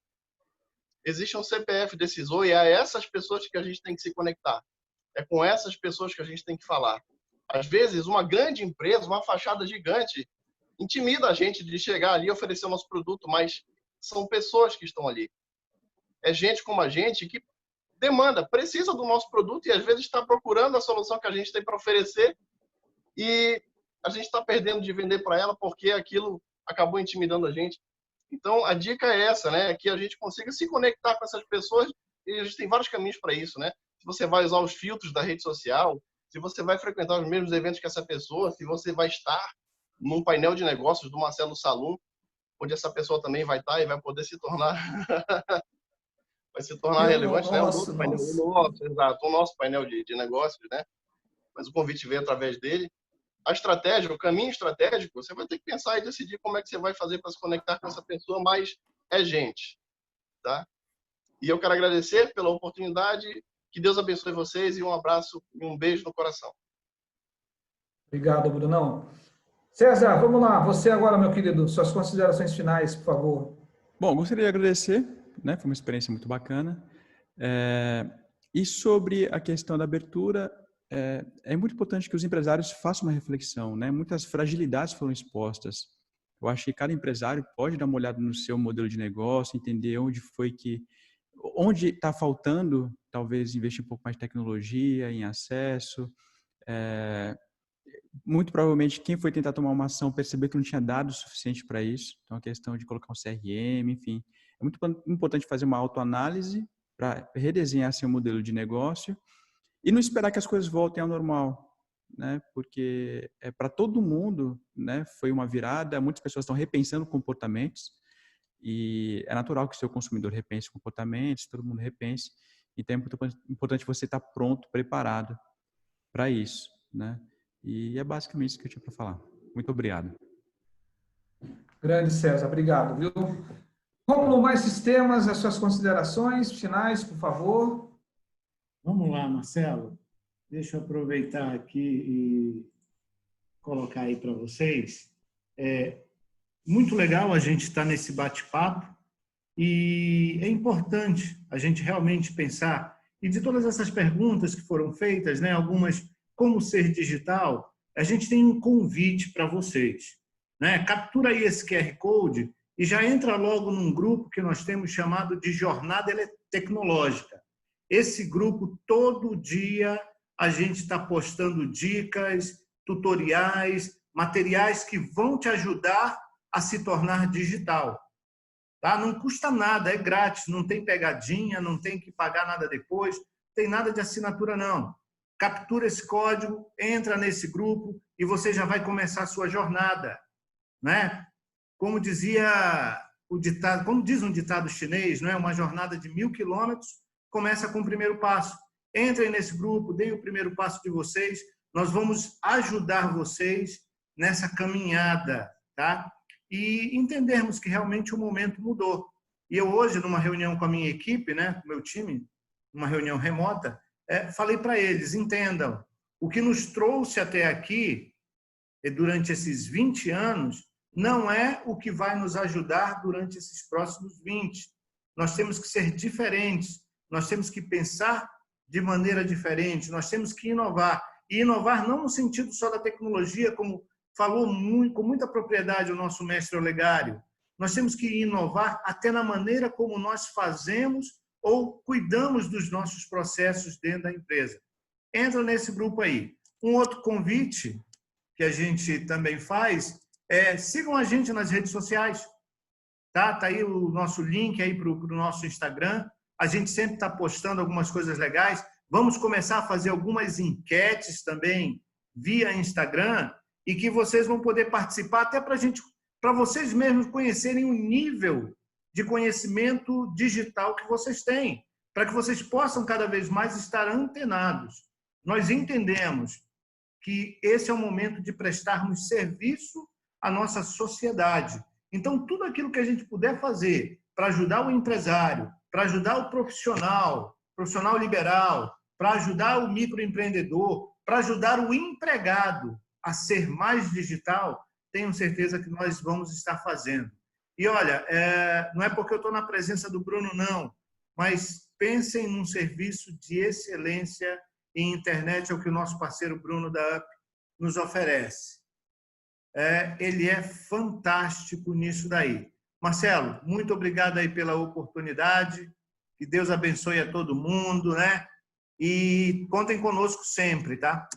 existe um CPF decisor, e é essas pessoas que a gente tem que se conectar. É com essas pessoas que a gente tem que falar. Às vezes, uma grande empresa, uma fachada gigante, intimida a gente de chegar ali e oferecer o nosso produto, mas são pessoas que estão ali. É gente como a gente que demanda, precisa do nosso produto e às vezes está procurando a solução que a gente tem para oferecer e a gente está perdendo de vender para ela porque aquilo acabou intimidando a gente. Então, a dica é essa, né? Que a gente consiga se conectar com essas pessoas e a gente tem vários caminhos para isso, né? Se você vai usar os filtros da rede social, se você vai frequentar os mesmos eventos que essa pessoa, se você vai estar num painel de negócios do Marcelo Salum, onde essa pessoa também vai estar e vai poder se tornar relevante, né? O nosso painel, exato, o nosso painel de negócios, né? Mas o convite veio através dele. A estratégia, o caminho estratégico, você vai ter que pensar e decidir como é que você vai fazer para se conectar com essa pessoa, mas é gente, tá? E eu quero agradecer pela oportunidade, que Deus abençoe vocês e um abraço e um beijo no coração. Obrigado, Brunão. César, vamos lá. Você agora, meu querido, suas considerações finais, por favor. Bom, gostaria de agradecer, né? Foi uma experiência muito bacana. E sobre a questão da abertura, é muito importante que os empresários façam uma reflexão, né? Muitas fragilidades foram expostas. Eu acho que cada empresário pode dar uma olhada no seu modelo de negócio, entender onde está faltando, talvez investir um pouco mais em tecnologia, em acesso. Muito provavelmente quem foi tentar tomar uma ação percebeu que não tinha dados suficiente para isso. Então, a questão de colocar um CRM, enfim. É muito importante fazer uma autoanálise para redesenhar seu modelo de negócio e não esperar que as coisas voltem ao normal, né? Porque para todo mundo, né, foi uma virada, muitas pessoas estão repensando comportamentos e é natural que o seu consumidor repense comportamentos, todo mundo repense, então é muito importante você estar pronto, preparado para isso, né? E é basicamente isso que eu tinha para falar. Muito obrigado. Grande César, obrigado, viu? Rômulo, mais sistemas, as suas considerações finais, por favor. Vamos lá, Marcelo. Deixa eu aproveitar aqui e colocar aí para vocês. Muito legal a gente estar nesse bate-papo e é importante a gente realmente pensar, e de todas essas perguntas que foram feitas, né, algumas como ser digital, a gente tem um convite para vocês, né? Captura aí esse QR Code e já entra logo num grupo que nós temos chamado de Jornada Tecnológica. Esse grupo, todo dia, a gente está postando dicas, tutoriais, materiais que vão te ajudar a se tornar digital. Tá? Não custa nada, é grátis, não tem pegadinha, não tem que pagar nada depois, não tem nada de assinatura, não. Captura esse código, entra nesse grupo e você já vai começar a sua jornada, né? Como dizia o ditado, como diz um ditado chinês, não é? Uma jornada de 1000 quilômetros começa com o primeiro passo. Entrem nesse grupo, deem o primeiro passo de vocês, nós vamos ajudar vocês nessa caminhada, tá? E entendermos que realmente o momento mudou. E eu hoje, numa reunião com a minha equipe, né, com o meu time, uma reunião remota, falei para eles, entendam, o que nos trouxe até aqui, durante esses 20 anos, não é o que vai nos ajudar durante esses próximos 20. Nós temos que ser diferentes, nós temos que pensar de maneira diferente, nós temos que inovar. E inovar não no sentido só da tecnologia, como falou com muita propriedade o nosso mestre Olegário. Nós temos que inovar até na maneira como nós fazemos ou cuidamos dos nossos processos dentro da empresa. Entra nesse grupo aí. Um outro convite que a gente também faz sigam a gente nas redes sociais. Tá aí o nosso link aí para o nosso Instagram. A gente sempre está postando algumas coisas legais. Vamos começar a fazer algumas enquetes também via Instagram e que vocês vão poder participar até para vocês mesmos conhecerem o nível de conhecimento digital que vocês têm, para que vocês possam cada vez mais estar antenados. Nós entendemos que esse é o momento de prestarmos serviço à nossa sociedade. Então, tudo aquilo que a gente puder fazer para ajudar o empresário, para ajudar o profissional liberal, para ajudar o microempreendedor, para ajudar o empregado a ser mais digital, tenho certeza que nós vamos estar fazendo. E olha, não é porque eu estou na presença do Bruno, não, mas pensem num serviço de excelência em internet, é o que o nosso parceiro Bruno da UP nos oferece. Ele é fantástico nisso daí. Marcelo, muito obrigado aí pela oportunidade, que Deus abençoe a todo mundo, né? E contem conosco sempre, tá?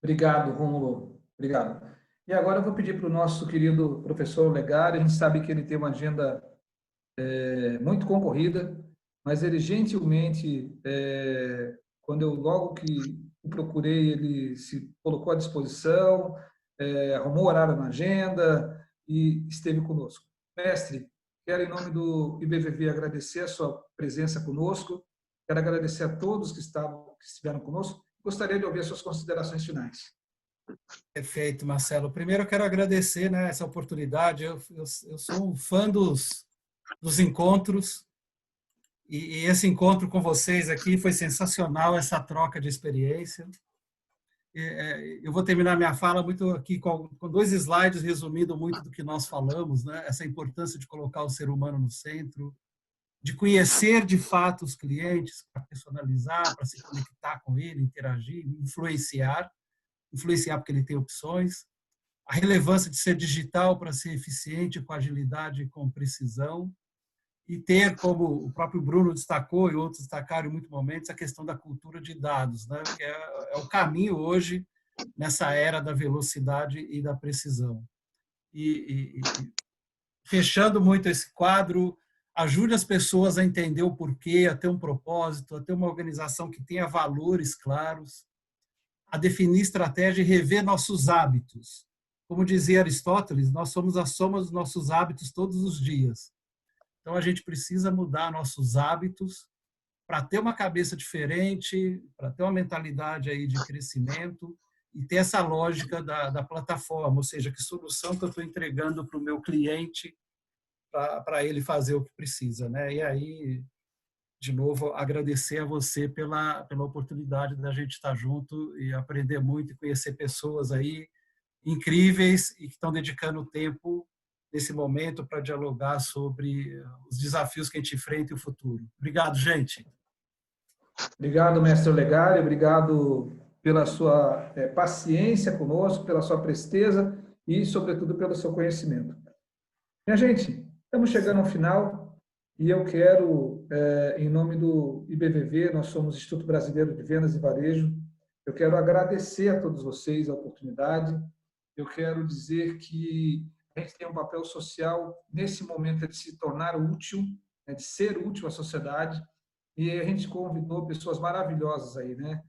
Obrigado, Rômulo. Obrigado. E agora eu vou pedir para o nosso querido professor Olegário, a gente sabe que ele tem uma agenda muito concorrida, mas ele gentilmente, quando eu logo que o procurei, ele se colocou à disposição, arrumou horário na agenda e esteve conosco. Mestre, quero, em nome do IBVV, agradecer a sua presença conosco, quero agradecer a todos que estiveram conosco. Gostaria de ouvir as suas considerações finais. Perfeito, Marcelo. Primeiro, eu quero agradecer, né, essa oportunidade. Eu sou um fã dos encontros e esse encontro com vocês aqui foi sensacional, essa troca de experiência. Eu vou terminar minha fala muito aqui com 2 slides resumindo muito do que nós falamos, né? Essa importância de colocar o ser humano no centro, de conhecer de fato os clientes, para personalizar, para se conectar com ele, interagir, influenciar porque ele tem opções, a relevância de ser digital para ser eficiente, com agilidade e com precisão, e ter, como o próprio Bruno destacou e outros destacaram em muitos momentos, a questão da cultura de dados, né? Que é o caminho hoje nessa era da velocidade e da precisão. E fechando muito esse quadro, ajude as pessoas a entender o porquê, a ter um propósito, a ter uma organização que tenha valores claros, a definir estratégia e rever nossos hábitos. Como dizia Aristóteles, nós somos a soma dos nossos hábitos todos os dias. Então, a gente precisa mudar nossos hábitos para ter uma cabeça diferente, para ter uma mentalidade aí de crescimento e ter essa lógica da plataforma, ou seja, que solução que eu estou entregando para o meu cliente para ele fazer o que precisa, né? E aí, de novo, agradecer a você pela oportunidade da gente estar junto e aprender muito e conhecer pessoas aí incríveis e que estão dedicando tempo nesse momento para dialogar sobre os desafios que a gente enfrenta e o futuro. Obrigado, gente. Obrigado, mestre Olegário, obrigado pela sua paciência conosco, pela sua presteza e, sobretudo, pelo seu conhecimento. Minha gente, estamos chegando ao final e eu quero, em nome do IBVV, nós somos Instituto Brasileiro de Vendas e Varejo, eu quero agradecer a todos vocês a oportunidade, eu quero dizer que a gente tem um papel social nesse momento de se tornar útil, de ser útil à sociedade, e a gente convidou pessoas maravilhosas aí, né?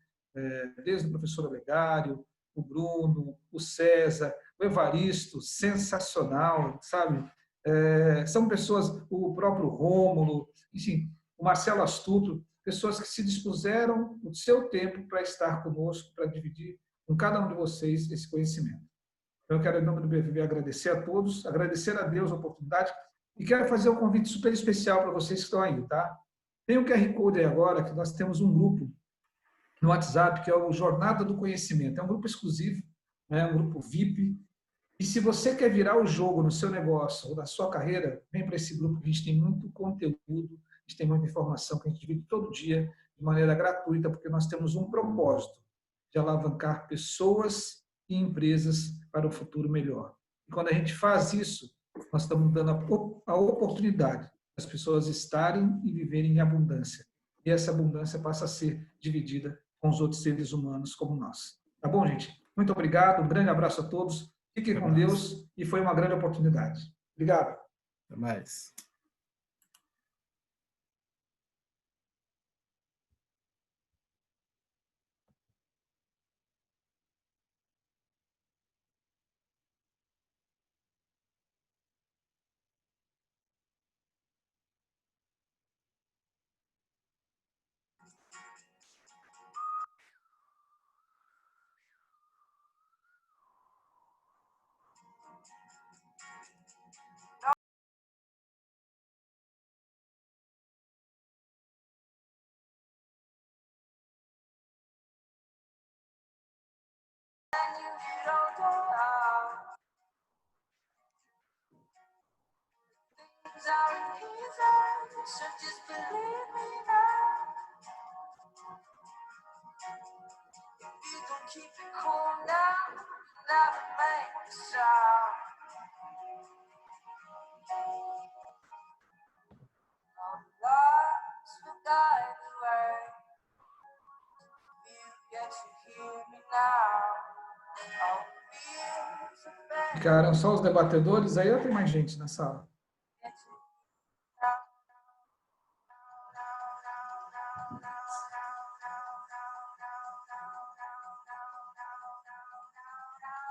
Desde o professor Olegário, o Bruno, o César, o Evaristo, sensacional, sabe? São pessoas, o próprio Rômulo, enfim, o Marcelo Astuto, pessoas que se dispuseram o seu tempo para estar conosco, para dividir com cada um de vocês esse conhecimento. Então, eu quero, em nome do BVB, agradecer a todos, agradecer a Deus a oportunidade e quero fazer um convite super especial para vocês que estão aí, tá? Tem um QR Code aí agora, que nós temos um grupo no WhatsApp, que é o Jornada do Conhecimento. É um grupo exclusivo, né? Um grupo VIP. E se você quer virar o jogo no seu negócio ou na sua carreira, vem para esse grupo, que a gente tem muito conteúdo, a gente tem muita informação que a gente divide todo dia, de maneira gratuita, porque nós temos um propósito de alavancar pessoas e empresas para um futuro melhor. E quando a gente faz isso, nós estamos dando a oportunidade das pessoas estarem e viverem em abundância. E essa abundância passa a ser dividida com os outros seres humanos como nós. Tá bom, gente? Muito obrigado, um grande abraço a todos, fiquem com Deus e foi uma grande oportunidade. Obrigado. Até mais. Ficaram só os debatedores aí ou tem mais gente na sala?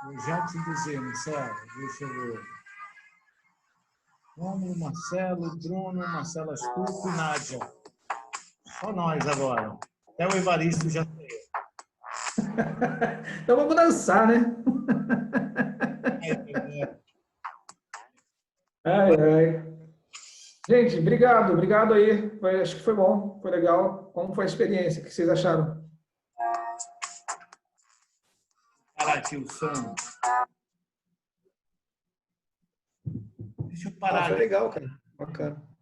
Vou já te dizer, Marcelo, deixa eu ver. Rômulo, Marcelo, Bruno, Marcelo Astuto e Nádia. Só nós agora. Até o Evaristo já veio. Então vamos dançar, né? Ai, ai. Gente, obrigado aí. Acho que foi bom, foi legal. Como foi a experiência? O que vocês acharam? Parar aqui o som. Deixa eu parar. Foi legal, cara. Bacana.